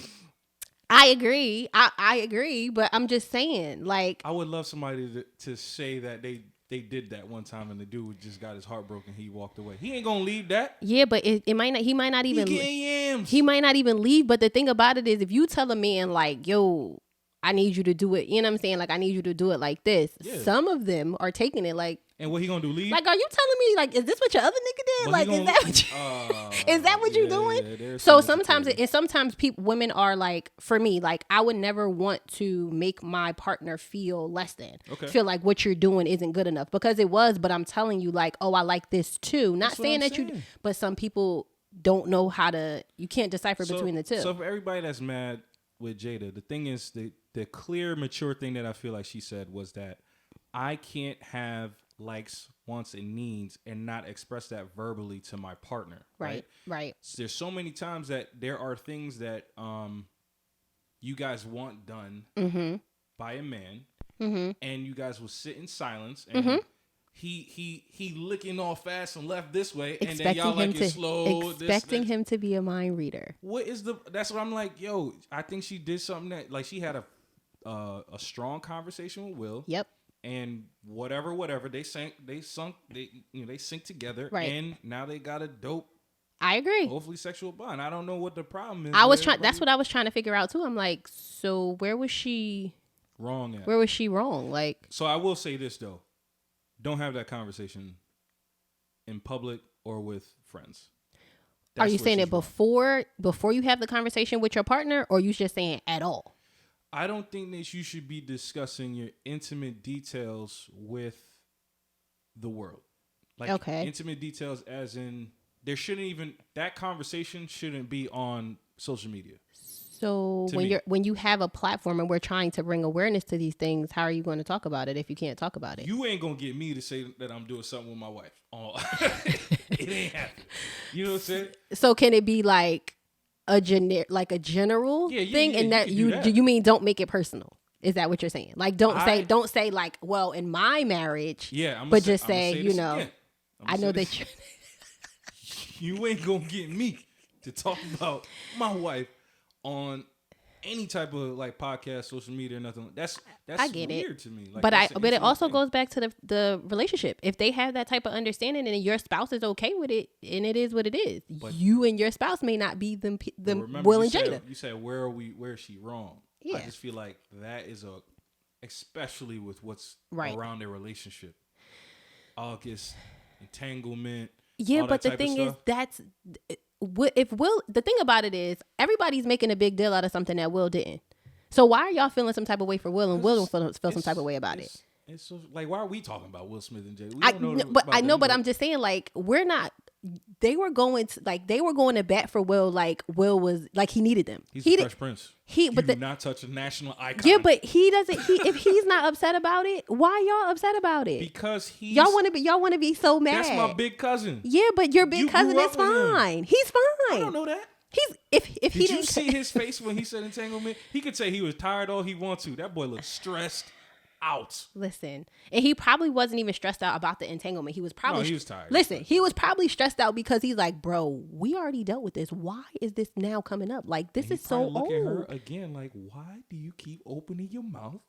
I agree. I agree, but I'm just saying, like, I would love somebody to say that they did that one time and the dude just got his heart broken. He walked away. He ain't gonna leave that. Yeah, but it might not. He might not even. He might not even leave. But the thing about it is, if you tell a man like, "Yo, I need you to do it," you know what I'm saying? Like, I need you to do it like this. Yeah. Some of them are taking it like. And what he gonna do? Leave? Like, are you telling me, like, is this what your other nigga did? Like, is that what you? Is that what you doing? Yeah, so sometimes, women are like, for me, like, I would never want to make my partner feel less than. Okay. Feel like what you're doing isn't good enough, because it was. But I'm telling you, like, oh, I like this too. Not saying that you, but some people don't know how to. You can't decipher between the two. So for everybody that's mad with Jada, the thing is, the clear, mature thing that I feel like she said was that I can't have likes, wants, and needs and not express that verbally to my partner. Right. So there's so many times that there are things that you guys want done by a man, and you guys will sit in silence, and he licking all fast and left this way, and then y'all like it slow. Expecting him to be a mind reader. That's what I'm like, yo, I think she did something that, like, she had a strong conversation with Will. Yep. And whatever they sync together, right? And now they got a dope. I agree. Hopefully, sexual bond. I don't know what the problem is. That's what I was trying to figure out too. I'm like, so where was she wrong at? Where was she wrong? Like, so I will say this though, don't have that conversation in public or with friends. Are you saying it before you have the conversation with your partner, or you just saying at all? I don't think that you should be discussing your intimate details with the world. Like, okay. Intimate details as in, that conversation shouldn't be on social media. So when you have a platform and we're trying to bring awareness to these things, how are you going to talk about it if you can't talk about it? You ain't going to get me to say that I'm doing something with my wife. It ain't happening. You know what I'm saying? So can it be like a general thing, and that you mean don't make it personal? Is that what you're saying? Like, don't say like, well, in my marriage, but just say, you know, I know that you ain't gonna get me to talk about my wife on any type of like podcast, social media, or nothing. That's weird to me. Like, but it also goes back to the relationship. If they have that type of understanding and your spouse is okay with it, and it is what it is, but you and your spouse may not be them Will and Jada. You said where is she wrong? Yeah. I just feel like that is especially with what's Right. around their relationship. August, entanglement. Yeah, all but that the type of thing is, stuff. that's if Will. The thing about it is, everybody's making a big deal out of something that Will didn't. So why are y'all feeling some type of way for Will, and Will don't feel some type of way about it? It's so, like, why are we talking about Will Smith and Jay? We I don't know know, about but I know, them, but I'm just saying, like, we're not. They were going to bat for Will, like Will was like he needed them. He's he the Fresh Prince. He, but do not touch a national icon. Yeah, but he doesn't. If he's not upset about it, why y'all upset about it? Because y'all want to be so mad. That's my big cousin. Yeah, but your big You cousin grew is up with him. fine. He's fine. I don't know that. He's if he Did you didn't see his face when he said entanglement? He could say he was tired all he wants to. That boy looked stressed out. Listen, and he probably wasn't even stressed out about the entanglement. He was probably he was tired. Listen, he was probably stressed out because he's like, bro, we already dealt with this. Why is this now coming up? Like, this is so look old. at her again, like, why do you keep opening your mouth?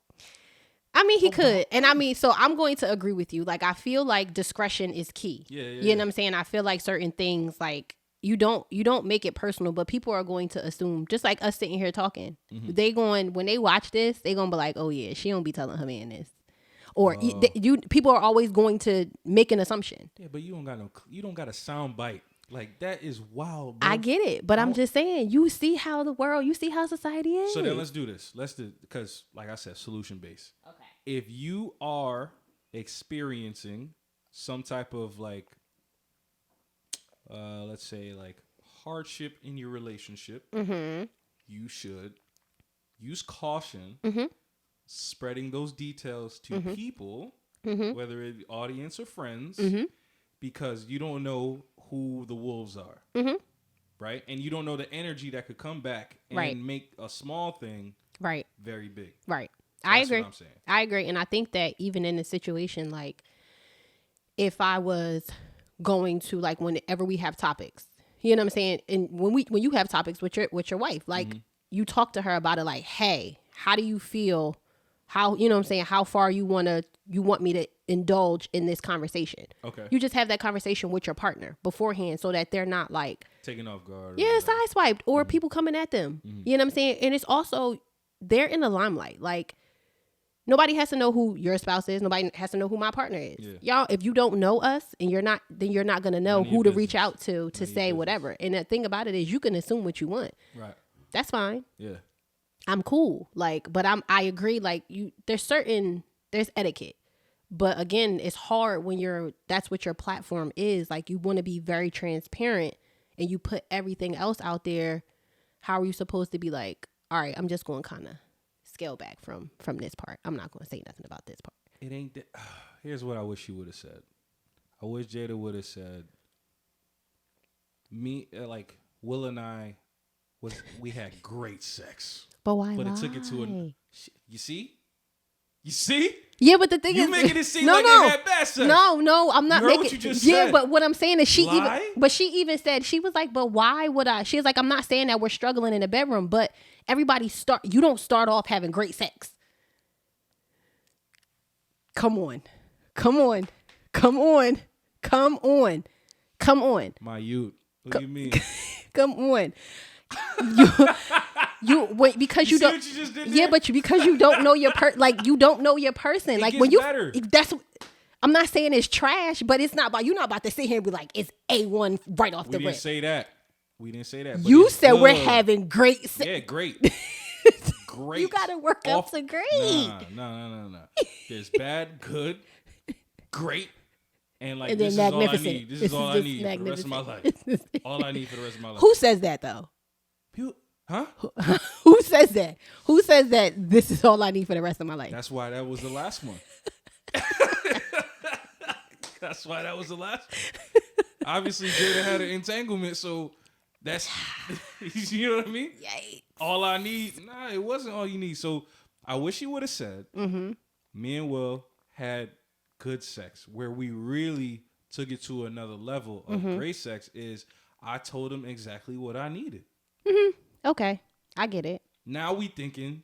I mean, he could. And I mean, so I'm going to agree with you. Like, I feel like discretion is key. Yeah. You know what I'm saying? I feel like certain things, like, you don't make it personal, but people are going to assume, just like us sitting here talking, when they watch this, they going to be like, oh yeah, she don't be telling her man this. Or people are always going to make an assumption. Yeah, but you don't got a sound bite. Like, that is wild, bro. I get it, but I'm just saying, you see how society is. So then let's do this. Because like I said, solution based. Okay. If you are experiencing some type of like, let's say like hardship in your relationship, you should use caution, spreading those details to people, whether it be audience or friends, because you don't know who the wolves are, right? And you don't know the energy that could come back and make a small thing very big. Right. That's I agree. what I'm saying. I agree. And I think that even in a situation, like, if I was going to, like, whenever we have topics, you know what I'm saying? And when you have topics with your wife, like, you talk to her about it, like, hey, how do you feel? How, you know what I'm saying? How far you want me to indulge in this conversation? Okay. You just have that conversation with your partner beforehand so that they're not like taken off guard. Yeah, sideswiped or people coming at them. You know what I'm saying? And it's also, they're in the limelight. Like, nobody has to know who your spouse is. Nobody has to know who my partner is. Yeah. Y'all, if you don't know us and then you're not going to know who to reach out to say whatever. And the thing about it is, you can assume what you want. Right. That's fine. Yeah. I'm cool. Like, but I agree. Like, there's etiquette. But again, it's hard when that's what your platform is. Like, you want to be very transparent and you put everything else out there. How are you supposed to be like, all right, I'm just going to kind of scale back from this part. I'm not going to say nothing about this part. It ain't that. Here's what I wish you would have said. I wish Jada would have said, like, Will and I, we had great sex. But why But lie? it took it to you see? You see? Yeah, but the thing is, you making it seem like they had bad sex. No, I'm not making. What you just yeah, said. But what I'm saying is, she Lie? even said, she was like, but why would I? She was like, I'm not saying that we're struggling in the bedroom, but you don't start off having great sex. Come on. My youth. What do you mean? Come on. Because you don't. What you just did there? Yeah, but because you don't know your you don't know your person. It like, gets when you better. I'm not saying it's trash, but it's not about, you're not about to sit here and be like, it's A1 right off the rip. We didn't say that. But You said good. we're having great sex. Yeah, great. Great. You gotta work up to great. No. There's bad, good, great, and like, And this is then all I magnificent. need. This is all I just need for the rest of my life. All I need for the rest of my life. Who says that though? Huh? Who says that? Who says that this is all I need for the rest of my life? That's why that was the last one. That's why that was the last one. Obviously, Jada had an entanglement, so that's, you know what I mean? Yikes. All I need. Nah, it wasn't all you need. So I wish he would have said, me and Will had good sex. Where we really took it to another level of great sex is, I told him exactly what I needed. Okay, I get it. Now we thinking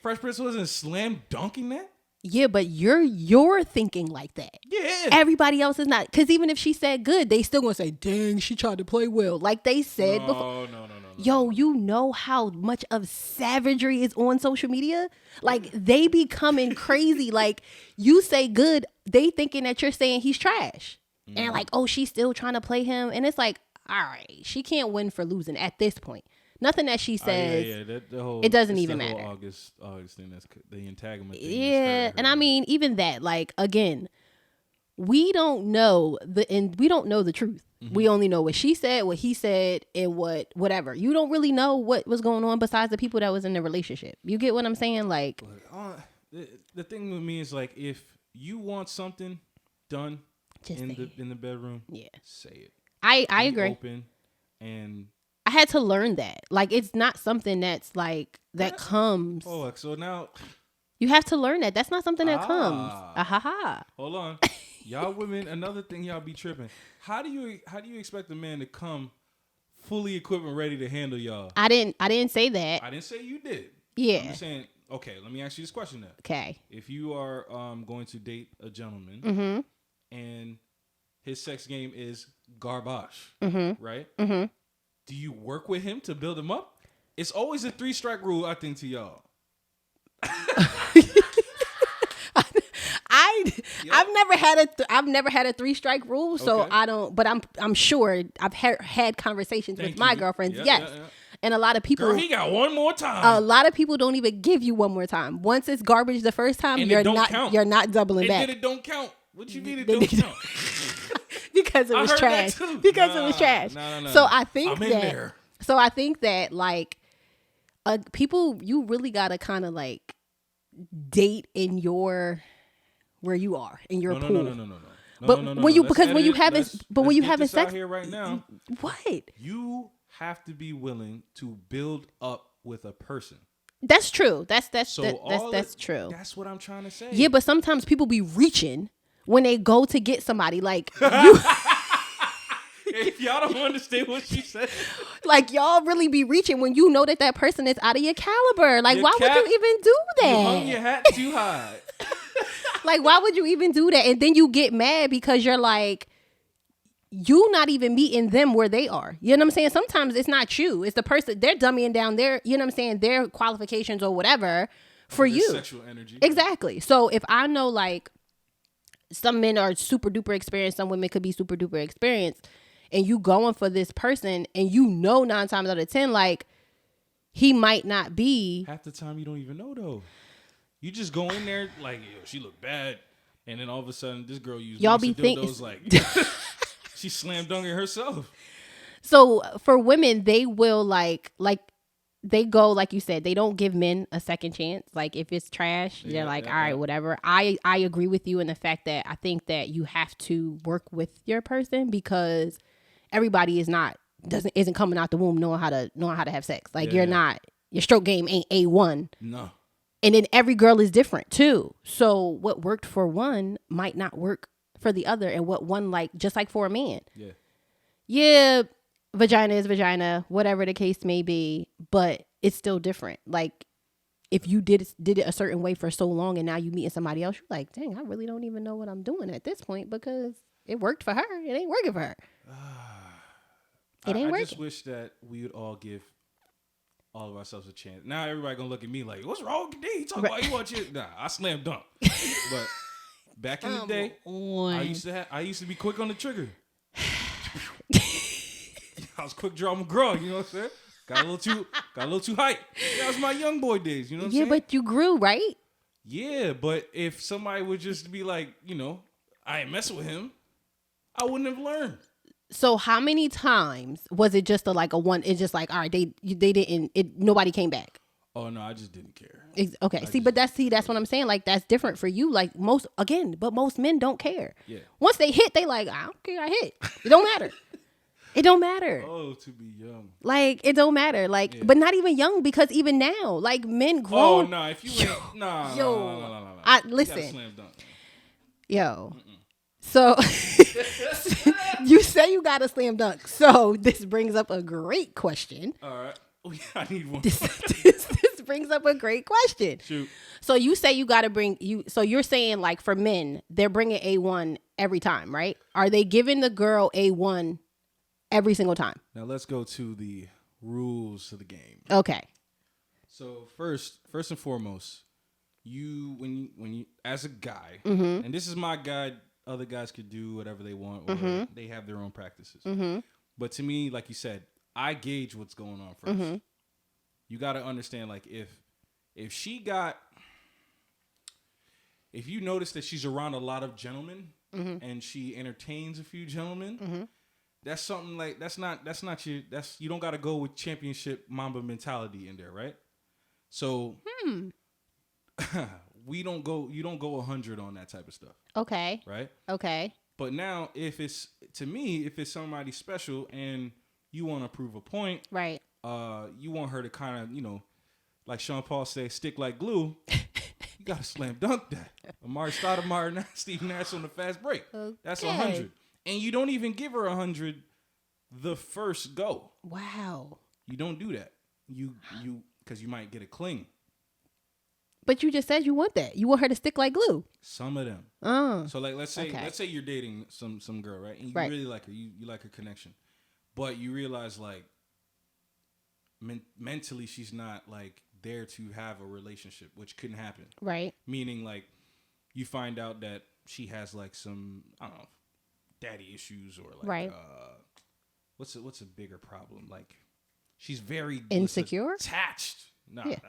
Fresh Prince wasn't slam dunking that? Yeah, but you're thinking like that. Yeah. Everybody else is not. Because even if she said good, they still gonna say, dang, she tried to play Will. Like they said before. No. Yo, you know how much of savagery is on social media? Like, they be coming crazy. Like, you say good, they thinking that you're saying he's trash. And like, oh, she's still trying to play him. And it's like, all right, she can't win for losing at this point. Nothing that she says, it doesn't even matter. August thing, that's the entanglement thing. Yeah, and I mean, even that, like, again, we don't know the truth. We only know what she said, what he said, and whatever. You don't really know what was going on besides the people that was in the relationship. You get what I'm saying? Like, the thing with me is, like, if you want something done in the bedroom, say it. I agree. Open, and I had to learn that. Like, it's not something that's like that comes. Oh, so now you have to learn that. That's not something that comes. Hold on. Y'all women, another thing y'all be tripping. How do you expect a man to come fully equipped and ready to handle y'all? I didn't say that. I didn't say you did. Yeah. I'm just saying, okay, let me ask you this question then. Okay. If you are going to date a gentleman and his sex game is garbage, right? Mm-hmm. Do you work with him to build him up? It's always a 3-strike rule, I think, to y'all. I've never had a 3-strike rule, so I don't. But I'm sure I've had conversations with my girlfriends. Yes, and a lot of people. Girl, he got one more time. A lot of people don't even give you one more time. Once it's garbage the first time, you're not doubling back. And then it don't count. What you mean it don't count? Because it was trash. Because it was trash. No. So I think So I think that, like, people, you really gotta kind of like date in your where you are in your pool. No. But when you having sex here right now, what? You have to be willing to build up with a person. That's true. That's true. That's what I'm trying to say. Yeah, but sometimes people be reaching when they go to get somebody. Like, you. If y'all don't understand what she said, like, y'all really be reaching when you know that person is out of your caliber. Like, why would you even do that? You hung your hat too high. Like, why would you even do that? And then you get mad because you're like, you not even meeting them where they are. You know what I'm saying? Sometimes it's not you. It's the person. They're dummying down their, you know what I'm saying, their qualifications or whatever for you. Sexual energy. Exactly. So if I know, like, some men are super duper experienced, some women could be super duper experienced, and you going for this person and you know 9 times out of 10, like, he might not be. Half the time you don't even know, though. You just go in there like, yo, she look bad, and then all of a sudden this girl used y'all be thinking like she slam dunking herself. So for women, they will like they go, like you said, they don't give men a second chance. Like, if it's trash, they're like, all right, whatever. I agree with you in the fact that I think that you have to work with your person, because everybody isn't coming out the womb knowing how to have sex. Like, your stroke game ain't A1. No. And then every girl is different too. So what worked for one might not work for the other, and what one, like, just like for a man. Yeah, vagina is vagina, whatever the case may be, but it's still different. Like, if you did it a certain way for so long and now you meeting somebody else, you're like, dang, I really don't even know what I'm doing at this point, because it worked for her. It ain't working for her. It ain't working. I just wish that we would all give all of ourselves a chance. Now everybody gonna look at me like, what's wrong with you? Talk about you want you. Nah, I slam dunk. But back in the day, I used to be quick on the trigger. I was quick draw McGraw, you know what I'm saying? Got a little too hype. That was my young boy days, you know what I'm saying? Yeah, but you grew, right? Yeah, but if somebody would just be like, you know, I ain't messing with him, I wouldn't have learned. So how many times was it just a one? It's just like, all right, they didn't. Nobody came back. Oh no, I just didn't care. Okay, that's what I'm saying. Like, that's different for you. Like, most men don't care. Yeah. Once they hit, they like, I don't care. I hit. It don't matter. It don't matter. Oh, to be young. Like, it don't matter. Like, but not even young, because even now, like, men grown. Oh no, if you ain't, nah. Listen. You slam dunk. Yo. So you say you got a slam dunk. So this brings up a great question. All right. Oh, yeah, I need one. This brings up a great question. Shoot. So you say you got to bring you. So you're saying, like, for men, they're bringing A1 every time, right? Are they giving the girl A1 every single time? Now let's go to the rules to the game. Okay. So first and foremost, when you as a guy, Mm-hmm. and this is my guide. Other guys could do whatever they want, or Mm-hmm. they have their own practices. Mm-hmm. But to me, like you said, I gauge what's going on first. Mm-hmm. You got to understand, like, if you notice that she's around a lot of gentlemen Mm-hmm. and she entertains a few gentlemen, Mm-hmm. that's something like you don't got to go with championship Mamba mentality in there, right? So you don't go 100 on that type of stuff, Okay. right? Okay. But now if it's somebody special and you want to prove a point, Right. you want her to kind of, like Sean Paul said, stick like glue. You got to slam dunk that. Amari Stoudemire, Steve Nash on the fast break. That's Okay. 100. And you don't even give her 100 the first go. Wow. You don't do that. You because you might get a cling. But you just said you want that. You want her to stick like glue. Some of them. So like let's say you're dating some girl, right? And you Right. really like her. You like her connection. But you realize like mentally she's not like there to have a relationship, which couldn't happen. Right. Meaning like you find out that she has like some, I don't know, daddy issues or like Right. What's a bigger problem? Like she's very Insecure? attached. No, Yeah.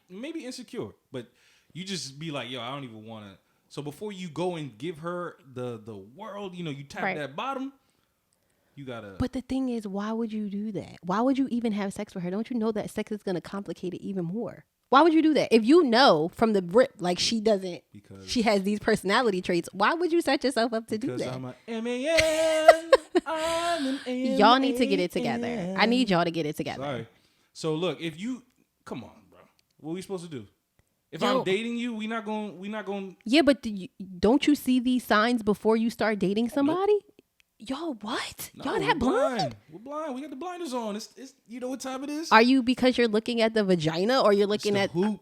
maybe insecure, but you just be like, yo, I don't even want to. So before you go and give her the world, you tap Right. that bottom, you gotta. But the thing is, why would you do that? Why would you even have sex with her? Don't you know that sex is going to complicate it even more? Why would you do that? If you know from the rip, like she doesn't, Because she has these personality traits, why would you set yourself up to do because that? I'm a M-A-N. I'm an M-A-N. Y'all need to get it together. I need y'all to get it together. Sorry. So look, if you come on, bro, what are we supposed to do? If Yo. I'm dating you, we not going. Yeah, but don't you see these signs before you start dating somebody? Y'all, what? Y'all that blind? We're blind. We got the blinders on. It's you know what time it is? Are you because you're looking at the vagina or you're looking the at hoop.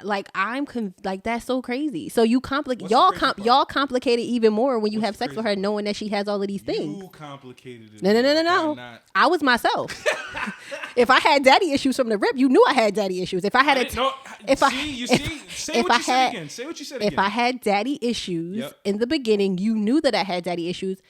like like that's so crazy. So you complicate What's the crazy part? y'all complicate it even more when you What's have the sex with crazy her knowing that she has all of these things. You complicated it. No. Not. I was myself. If I had daddy issues from the rip, you knew I had daddy issues. If I had Say what you said again. Say what you said again. If I had daddy issues Yep. in the beginning, you knew that I had daddy issues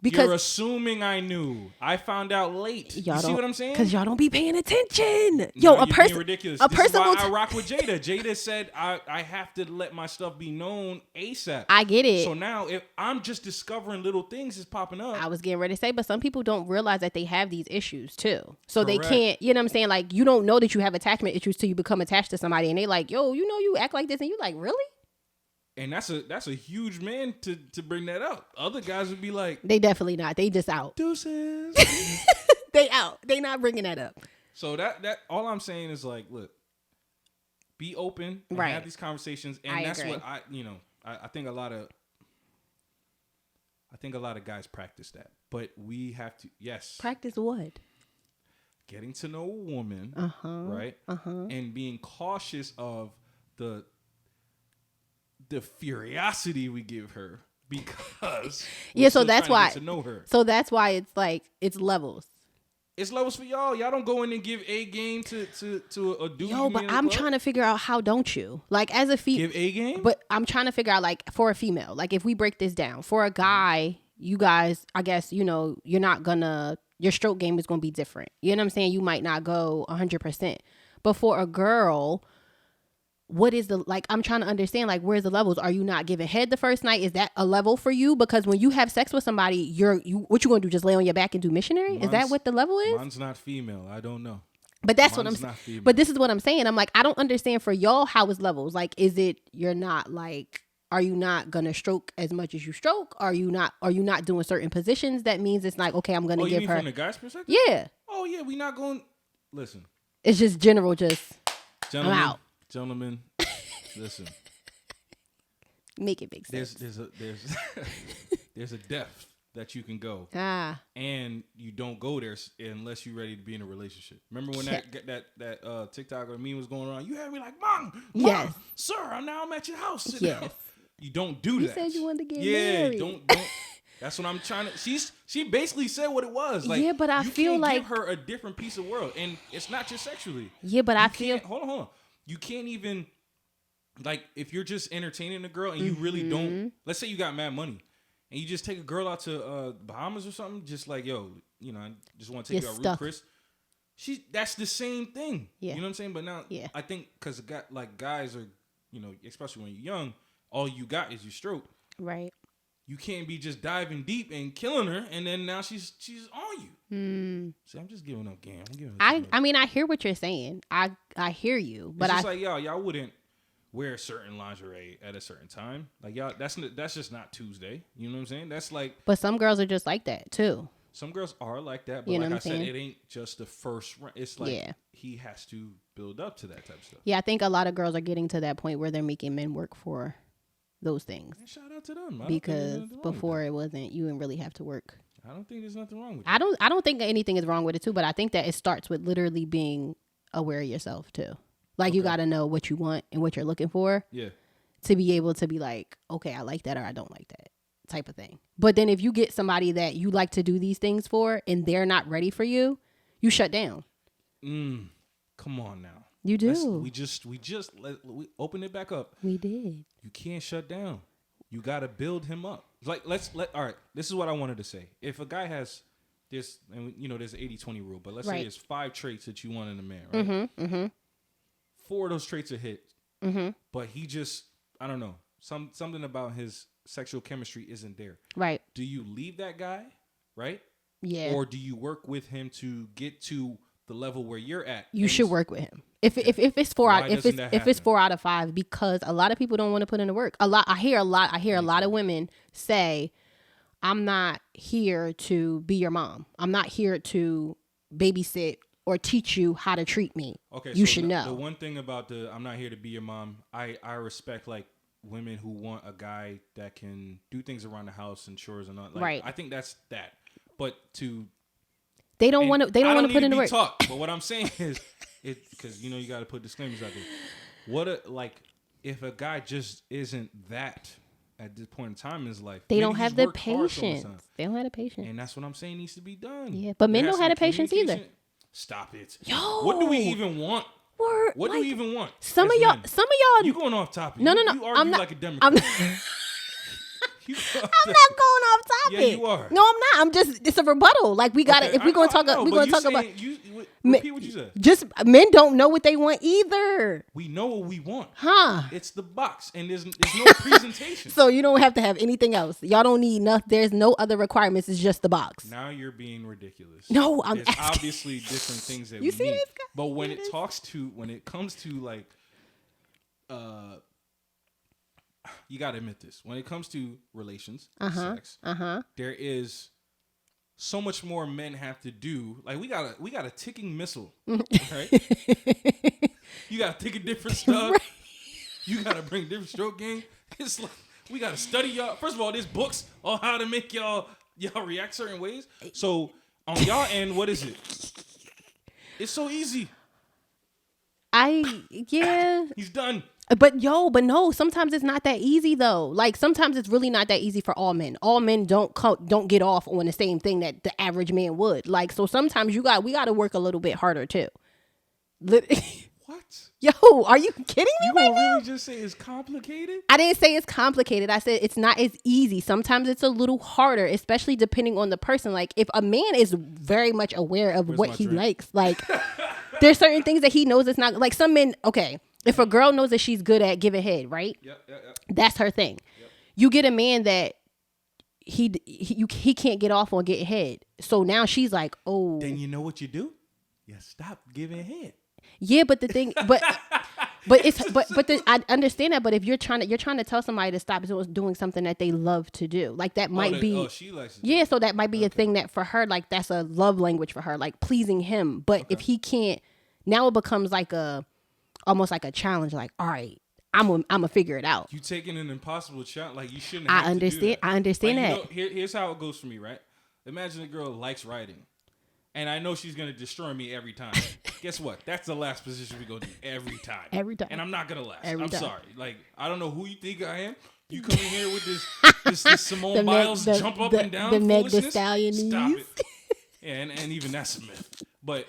because You're assuming I knew. I found out late. You see what I'm saying? Because y'all don't be paying attention. No, Yo, a you're person being ridiculous. A This person is will why I rock with Jada. Jada said I have to let my stuff be known ASAP. I get it. So now if I'm just discovering little things is popping up. I was getting ready to say, but some people don't realize that they have these issues too. So Correct. they can't, you know what I'm saying? Like, you don't know that you have attachment issues till you become attached to somebody and they like, yo, you act like this. And you like, really? And that's a huge man to bring that up. Other guys would be like, They definitely not. They just out. deuces. They out. They not bringing that up. So that all I'm saying is like, look, be open and Right. have these conversations. And I that's agree. what I think a lot of guys practice that. But we have to, yes. Practice what? Getting to know a woman, right? And being cautious of the curiosity we give her because Yeah, so still that's trying why. to get to know her. So that's why it's like, it's levels. It's levels for y'all. Y'all don't go in and give A game to a dude. Yo, but I'm trying to figure out how don't you? Like, as a female. give A game. But I'm trying to figure out, like, for a female, like, if we break this down, for a guy, you guys, I guess, you're not gonna, your stroke game is gonna be different. You know what I'm saying? You might not go 100%. But for a girl, what is I'm trying to understand, like, where's the levels? Are you not giving head the first night? Is that a level for you? Because when you have sex with somebody, what you gonna do? Just lay on your back and do missionary? Is that what the level is? Mine's not female. I don't know. But that's what I'm Mine's not saying. female. But this is what I'm saying. I'm like, I don't understand for y'all how is levels. Like, is it you're not like, are you not gonna stroke as much as you stroke? Are you not doing certain positions? That means it's like, okay, I'm gonna you give mean her. from the guy's perspective? Yeah. Oh yeah, we not going. Listen, It's just general. Just gentlemen, out. Gentlemen, listen. Make it make sense. There's a depth that you can go, And you don't go there unless you're ready to be in a relationship. Remember when that TikTok or meme was going around? You had me like, Mom, Yes. sir, now I'm at your house. Sit Yes. down. You don't do You that. said you wanted to get yeah, married. don't. That's what I'm trying to. She basically said what it was. Like, yeah, but I you feel can't like give her a different piece of world, and it's not just sexually. Yeah, but I feel hold on. You can't even like if you're just entertaining a girl and you really don't. Let's say you got mad money and you just take a girl out to Bahamas or something. Just like I just want to take you out Ruth Chris. That's the same thing. Yeah. You know what I'm saying? But now I think because guys are especially when you're young, all you got is your stroke. Right. You can't be just diving deep and killing her, and then now she's on you. See, I'm just giving up game. I mean, I hear what you're saying. I hear you, but it's just y'all wouldn't wear certain lingerie at a certain time. Like y'all, that's just not Tuesday. You know what I'm saying? That's like. But some girls are just like that too. Some girls are like that, but like I said, it ain't just the first round. It's like he has to build up to that type of stuff. Yeah, I think a lot of girls are getting to that point where they're making men work for those things. And shout out to them. Because before it wasn't, you didn't really have to work. I don't think there's nothing wrong with it. I don't think anything is wrong with it too, but I think that it starts with literally being aware of yourself too. Like you got to know what you want and what you're looking for. Yeah. To be able to be like, okay, I like that or I don't like that type of thing. But then if you get somebody that you like to do these things for and they're not ready for you, you shut down. Come on now. You do. We opened it back up. We did. You can't shut down. You got to build him up. Like all right, this is what I wanted to say. If a guy has this, and there's an 80-20 rule, but let's say there's 5 traits that you want in a man, right? 4 of those traits are hit. But he just, I don't know, something about his sexual chemistry isn't there. Right. Do you leave that guy, right? Yeah. Or do you work with him to get to the level where you're at? You should work with him. If it's 4 out if it's 4 out of 5, because a lot of people don't want to put in the work. I hear a lot of women say, I'm not here to be your mom. I'm not here to babysit or teach you how to treat me. Okay, you should know. The one thing about I'm not here to be your mom, I respect like women who want a guy that can do things around the house and chores and all. Like, right. I think that's that. But they don't want to put in the work. But what I'm saying is because you got to put disclaimers out there. If a guy just isn't that at this point in time in his life, they don't have the patience. They don't have the patience. And that's what I'm saying needs to be done. Yeah, but men don't have the patience either. Stop it. Yo. What do we even want? What do we even want? Some of y'all. You going off topic. No. You argue like a Democrat. I'm not going off topic. Yeah, you are. No, I'm not. I'm just. It's a rebuttal. Like we got to. If we're going to talk, we're going to talk about. Repeat what you said. Just men don't know what they want either. We know what we want. Huh? It's the box, and there's no presentation. So you don't have to have anything else. Y'all don't need nothing. There's no other requirements. It's just the box. Now you're being ridiculous. No, there's obviously different things that you we see need. This guy? But when it comes to like, you got to admit this. When it comes to relations, sex, there is so much more men have to do. Like we got a ticking missile, right? You got to think of different stuff. Right. You got to bring different stroke game. It's like we got to study y'all. First of all, there's books on how to make y'all react certain ways. So on y'all end, what is it? It's so easy. He's done. But no, sometimes it's not that easy though. Like sometimes it's really not that easy for all men. All men don't get off on the same thing that the average man would. Like so sometimes we got to work a little bit harder too. What? Yo, are you kidding me? You gonna really just say it's complicated? I didn't say it's complicated. I said it's not as easy. Sometimes it's a little harder, especially depending on the person. Like if a man is very much aware of what he likes, like there's certain things that he knows it's not like some men. Okay. If a girl knows that she's good at giving head, right? Yep. That's her thing. Yep. You get a man that he can't get off on getting head. So now she's like, oh. Then you know what you do? You stop giving head. Yeah, but the thing, I understand that. But if you're trying to tell somebody to stop doing something that they love to do, like that might be. Oh, she likes. Yeah, so that might be a thing that for her, like that's a love language for her, like pleasing him. But if he can't, now it becomes like almost like a challenge. Like, all right, I'm gonna figure it out. You taking an impossible challenge, like you shouldn't. I understand that. Here's how it goes for me, right? Imagine a girl likes writing, and I know she's gonna destroy me every time. Guess what? That's the last position we go do every time. Every time. And I'm not gonna last. I'm sorry. Like I don't know who you think I am. You come in here with this Simone Biles jump up and down the Meg Thee foolishness. Stallion Stop knees. it. Yeah, and even that's a myth. But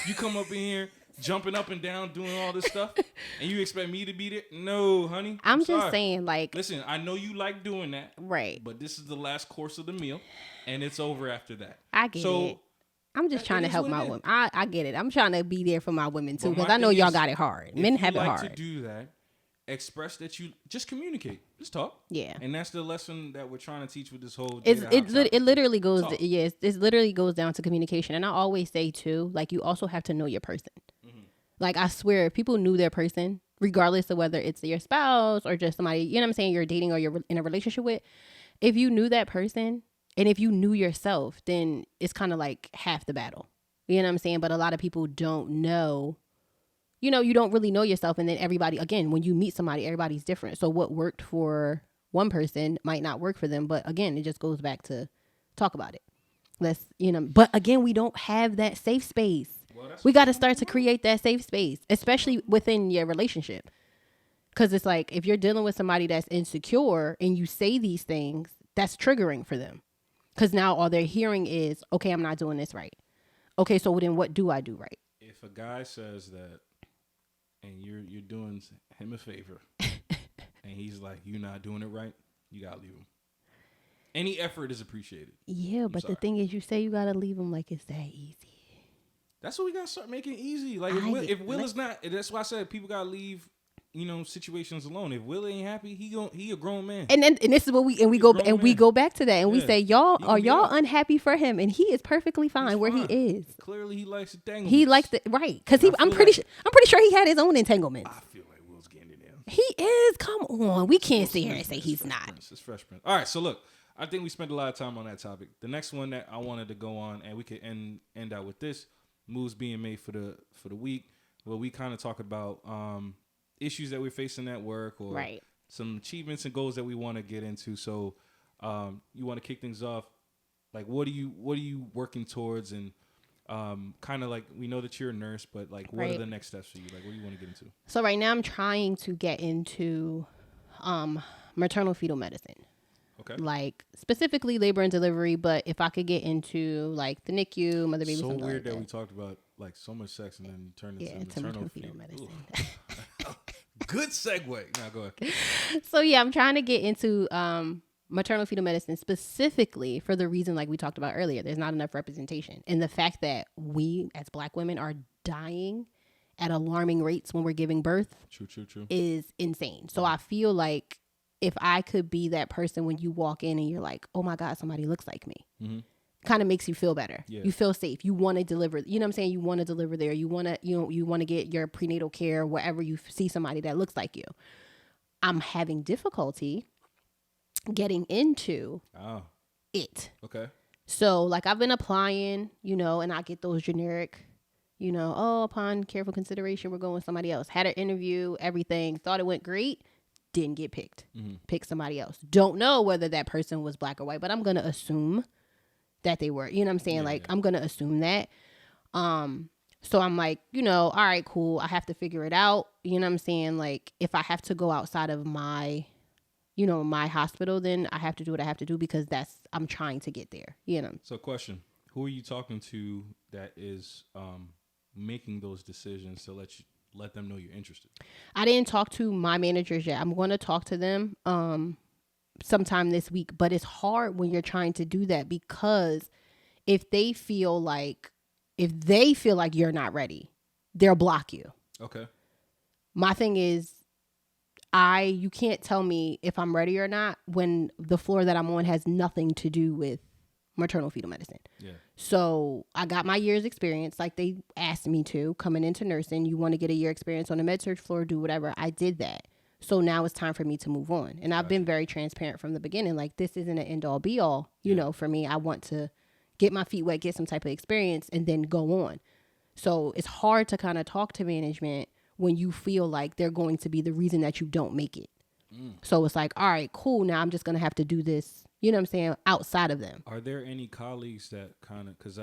you come up in here jumping up and down, doing all this stuff, and you expect me to be there? No, honey. I'm just sorry. saying, like, listen, I know you like doing that, right? But this is the last course of the meal, and it's over after that. I get it. I'm just trying to help my women. I get it. I'm trying to be there for my women too, because I know y'all got it hard. Men have it hard. To do that, express that you just communicate, just talk. Yeah, and that's the lesson that we're trying to teach with this whole. It literally goes. Yes, it literally goes down to communication. And I always say too, like, you also have to know your person. Mm-hmm. Like, I swear, if people knew their person, regardless of whether it's your spouse or just somebody, you know what I'm saying, you're dating or you're in a relationship with, if you knew that person and if you knew yourself, then it's kind of like half the battle. You know what I'm saying? But a lot of people don't know. You know, you don't really know yourself. And then everybody, again, when you meet somebody, everybody's different. So what worked for one person might not work for them. But again, it just goes back to talk about it. Let's, you know, but again, we don't have that safe space. Well, we got to start to create that safe space, especially within your relationship. Because it's like, if you're dealing with somebody that's insecure and you say these things, that's triggering for them. Because now all they're hearing is, okay, I'm not doing this right. Okay, so then what do I do right? If a guy says that, and you're doing him a favor, and he's like, you're not doing it right, you gotta leave him. Any effort is appreciated. Yeah, but the thing is, you say you gotta leave him like it's that easy. That's what we gotta start making easy. Like, if Will is not, that's why I said people gotta leave, you know, situations alone. If Will ain't happy, he a grown man. And this is what we go back to that, and we say, y'all unhappy for him, and he is perfectly fine where he is. Clearly, he likes entanglements. He likes it, right? Because I'm pretty sure he had his own entanglements. I feel like Will's getting it in. He is. Come on, we can't sit here and say he's not. It's Fresh Prince. All right, so look, I think we spent a lot of time on that topic. The next one that I wanted to go on, and we could end out with this: moves being made for the week. Well, we kind of talk about issues that we're facing at work, or some achievements and goals that we want to get into. So you want to kick things off, like what are you working towards, and kind of like, we know that you're a nurse, but like what are the next steps for you? Like, what do you want to get into? So right now I'm trying to get into maternal fetal medicine. Okay. Like, specifically labor and delivery, but if I could get into like the NICU, mother baby. So something weird like that we talked about like so much sex and then turned into maternal fetal medicine. Good segue. Now go ahead. So yeah, I'm trying to get into maternal fetal medicine, specifically for the reason, like we talked about earlier, there's not enough representation, and the fact that we as Black women are dying at alarming rates when we're giving birth. True. Is insane. So I feel like if I could be that person when you walk in and you're like, oh my God, somebody looks like me. Mm-hmm. Kind of makes you feel better. Yeah. You feel safe. You want to deliver. You know what I'm saying? You want to deliver there. You want to, you want to get your prenatal care wherever you see somebody that looks like you. I'm having difficulty getting into it. Okay. So like, I've been applying, and I get those generic, upon careful consideration, we're going with somebody else. Had an interview, everything, thought it went great. Didn't get picked. Mm-hmm. Pick somebody else. Don't know whether that person was Black or white, but I'm going to assume that they were. You know what I'm saying? Yeah. I'm going to assume that. So I'm like, all right, cool. I have to figure it out. You know what I'm saying? Like, if I have to go outside of my, my hospital, then I have to do what I have to do, because I'm trying to get there, So question, who are you talking to that is making those decisions to let them know you're interested? I didn't talk to my managers yet. I'm going to talk to them sometime this week, but it's hard when you're trying to do that, because if they feel like you're not ready, they'll block you. Okay. My thing is, you can't tell me if I'm ready or not when the floor that I'm on has nothing to do with maternal fetal medicine. Yeah. So I got my year's experience, like they asked me to, coming into nursing. You want to get a year experience on the med surg floor, do whatever. I did that. So now it's time for me to move on. And I've been very transparent from the beginning. Like, this isn't an end all be all, for me. I want to get my feet wet, get some type of experience, and then go on. So it's hard to kind of talk to management when you feel like they're going to be the reason that you don't make it. So it's like, all right, cool. Now I'm just going to have to do this, you know what I'm saying, outside of them. Are there any colleagues that kind of, because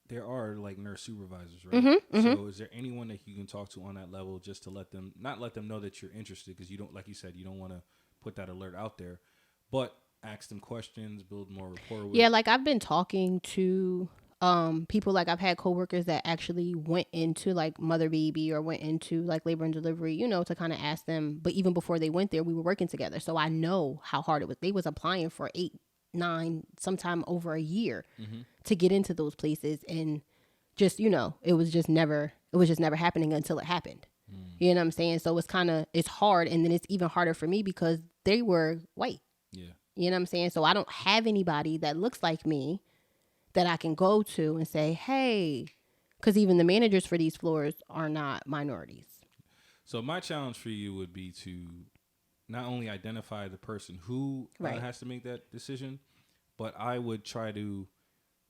there are like nurse supervisors, right? Mm-hmm, so is there anyone that you can talk to on that level, just to not let them know that you're interested? Because you don't, like you said, you don't want to put that alert out there, but ask them questions, build more rapport with. Yeah, like I've been talking to people, like I've had coworkers that actually went into like mother baby or went into like labor and delivery, you know, to kind of ask them. But even before they went there, we were working together, so I know how hard it was. They was applying for 8, 9, sometime over a year to get into those places, and just, you know, it was just never happening until it happened. You know what I'm saying? So it's hard, and then it's even harder for me because they were white. Yeah. You know what I'm saying? So I don't have anybody that looks like me that I can go to and say, hey, because even the managers for these floors are not minorities. So my challenge for you would be to not only identify the person who has to make that decision, but I would try to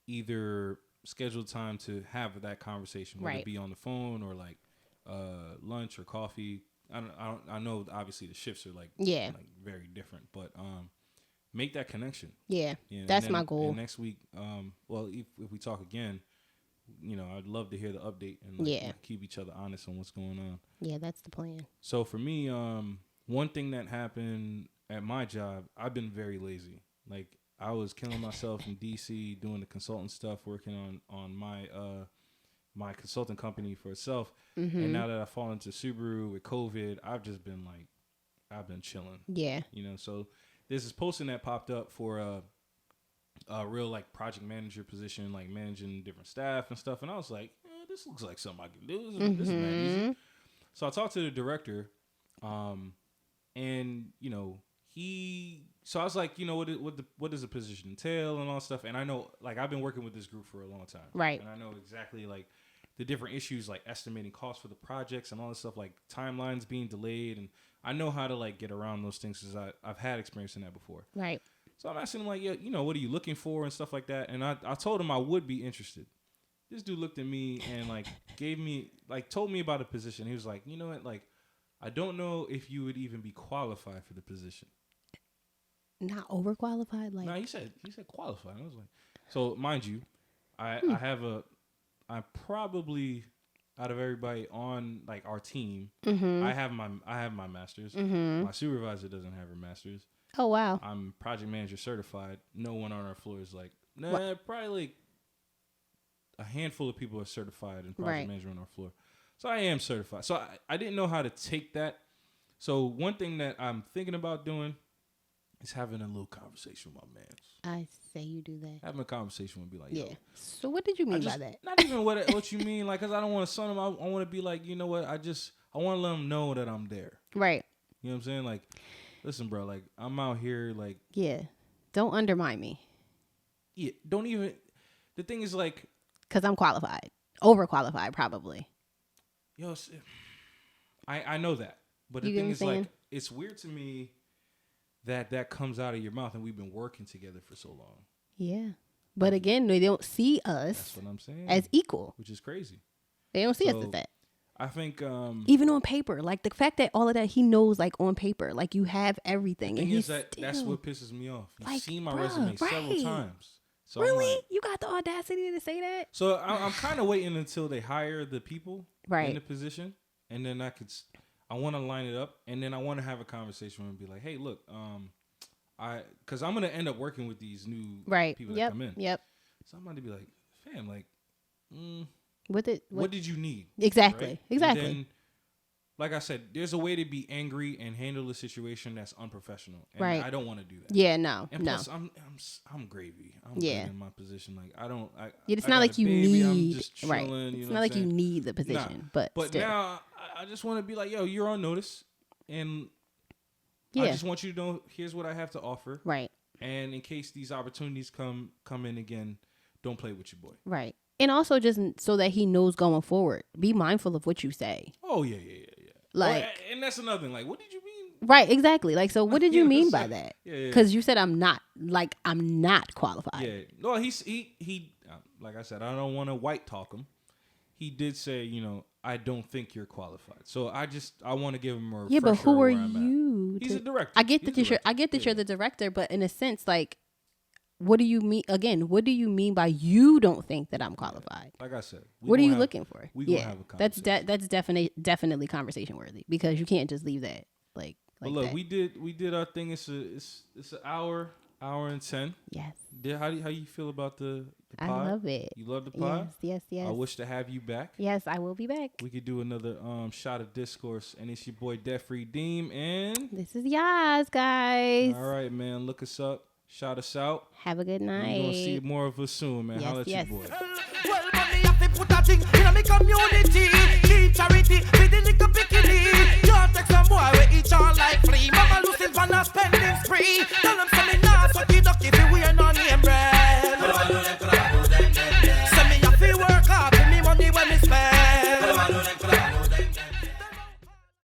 either schedule time to have that conversation, whether it be on the phone or like lunch or coffee. I know obviously the shifts are like very different, but make that connection. Yeah, that's my goal. And next week, well, if we talk again, you know, I'd love to hear the update and keep each other honest on what's going on. Yeah, that's the plan. So for me, one thing that happened at my job, I've been very lazy. Like I was killing myself in DC doing the consultant stuff, working on my my consulting company for itself. And now that I fall into Subaru with COVID, I've just been like, I've been chilling. Yeah. You know, so there's this posting that popped up for a real like project manager position, like managing different staff and stuff. And I was like, this looks like something I can do. This is not easy. So I talked to the director, and you know, so I was like, you know, what does the position entail and all that stuff. And I know, like, I've been working with this group for a long time, right? And I know exactly like the different issues, like estimating costs for the projects and all this stuff, like timelines being delayed, and I know how to like get around those things because I've had experience in that before. Right. So I'm asking him like, yeah, you know, what are you looking for and stuff like that. And I told him I would be interested. This dude looked at me and like told me about a position. He was like, you know what, like, I don't know if you would even be qualified for the position. Not overqualified, like. No, he said qualified. I was like, so mind you, I probably out of everybody on like our team, I have my master's. My supervisor doesn't have her master's. Oh wow. I'm project manager certified. No one on our floor is like, probably like a handful of people are certified in project management on our floor. So I am certified. So I didn't know how to take that. So one thing that I'm thinking about doing is having a little conversation with my mans. I say you do that. Having a conversation would be like, yo. So what did you mean by that? Not even what you mean, like, because I don't want to son them. I want to be like, you know what? I want to let them know that I'm there. Right. You know what I'm saying? Like, listen, bro, like, I'm out here, like. Yeah. Don't undermine me. Yeah. Don't even. The thing is, like. Because I'm qualified. Overqualified, probably. Yo, I know that. But the thing is, like, it's weird to me that comes out of your mouth, and we've been working together for so long. Yeah. But again, they don't see us. That's what I'm saying. As equal. Which is crazy. They don't see us as that. I think even on paper, like the fact that all of that he knows, like on paper, like you have everything, and that's what pisses me off. You've seen my resume several times. So really, like, you got the audacity to say that? So I'm kind of waiting until they hire the people in the position, and then I want to line it up, and then I want to have a conversation and be like, hey, look, because I'm gonna end up working with these new people that come in. Yep. So I'm going to be like, fam, like. What did you need? Exactly. Right? Exactly. And then, like I said, there's a way to be angry and handle a situation that's unprofessional. And I don't want to do that. Yeah, no. And plus, I'm gravy. I'm good in my position. Like it's not like you need. I'm just chilling, right. It's not like you need the position, but still. Now I just want to be like, yo, you're on notice, and I just want you to know here's what I have to offer. Right. And in case these opportunities come in again, don't play with your boy. Right. And also just so that he knows going forward, be mindful of what you say. Oh, yeah. Like, and that's another thing. Like, what did you mean? Right, exactly. Like, so what did you mean by that? Because you said I'm not qualified. Yeah. No, he like I said, I don't want to white talk him. He did say, you know, I don't think you're qualified. So I want to give him a refresher. Yeah, but who are you? He's a director. I get that you're the director, but in a sense, like, what do you mean? Again, what do you mean by you don't think that I'm qualified? Like I said, what are you looking for? We gonna have a conversation. That's definitely conversation worthy, because you can't just leave that like. But look, we did our thing. It's an hour and 10. Yes. How you feel about the pod? I love it. You love the pod? Yes. I wish to have you back. Yes, I will be back. We could do another Shot of Discourse, and it's your boy Debtfreedeem, and this is Yaaz, guys. All right, man. Look us up. Shout us out. Have a good night. You're gonna see more of us soon, man. Holla at your boy. Well, money have to put a thing in my community. Keep charity with the little bikini. Can't take some boy we each on like flea.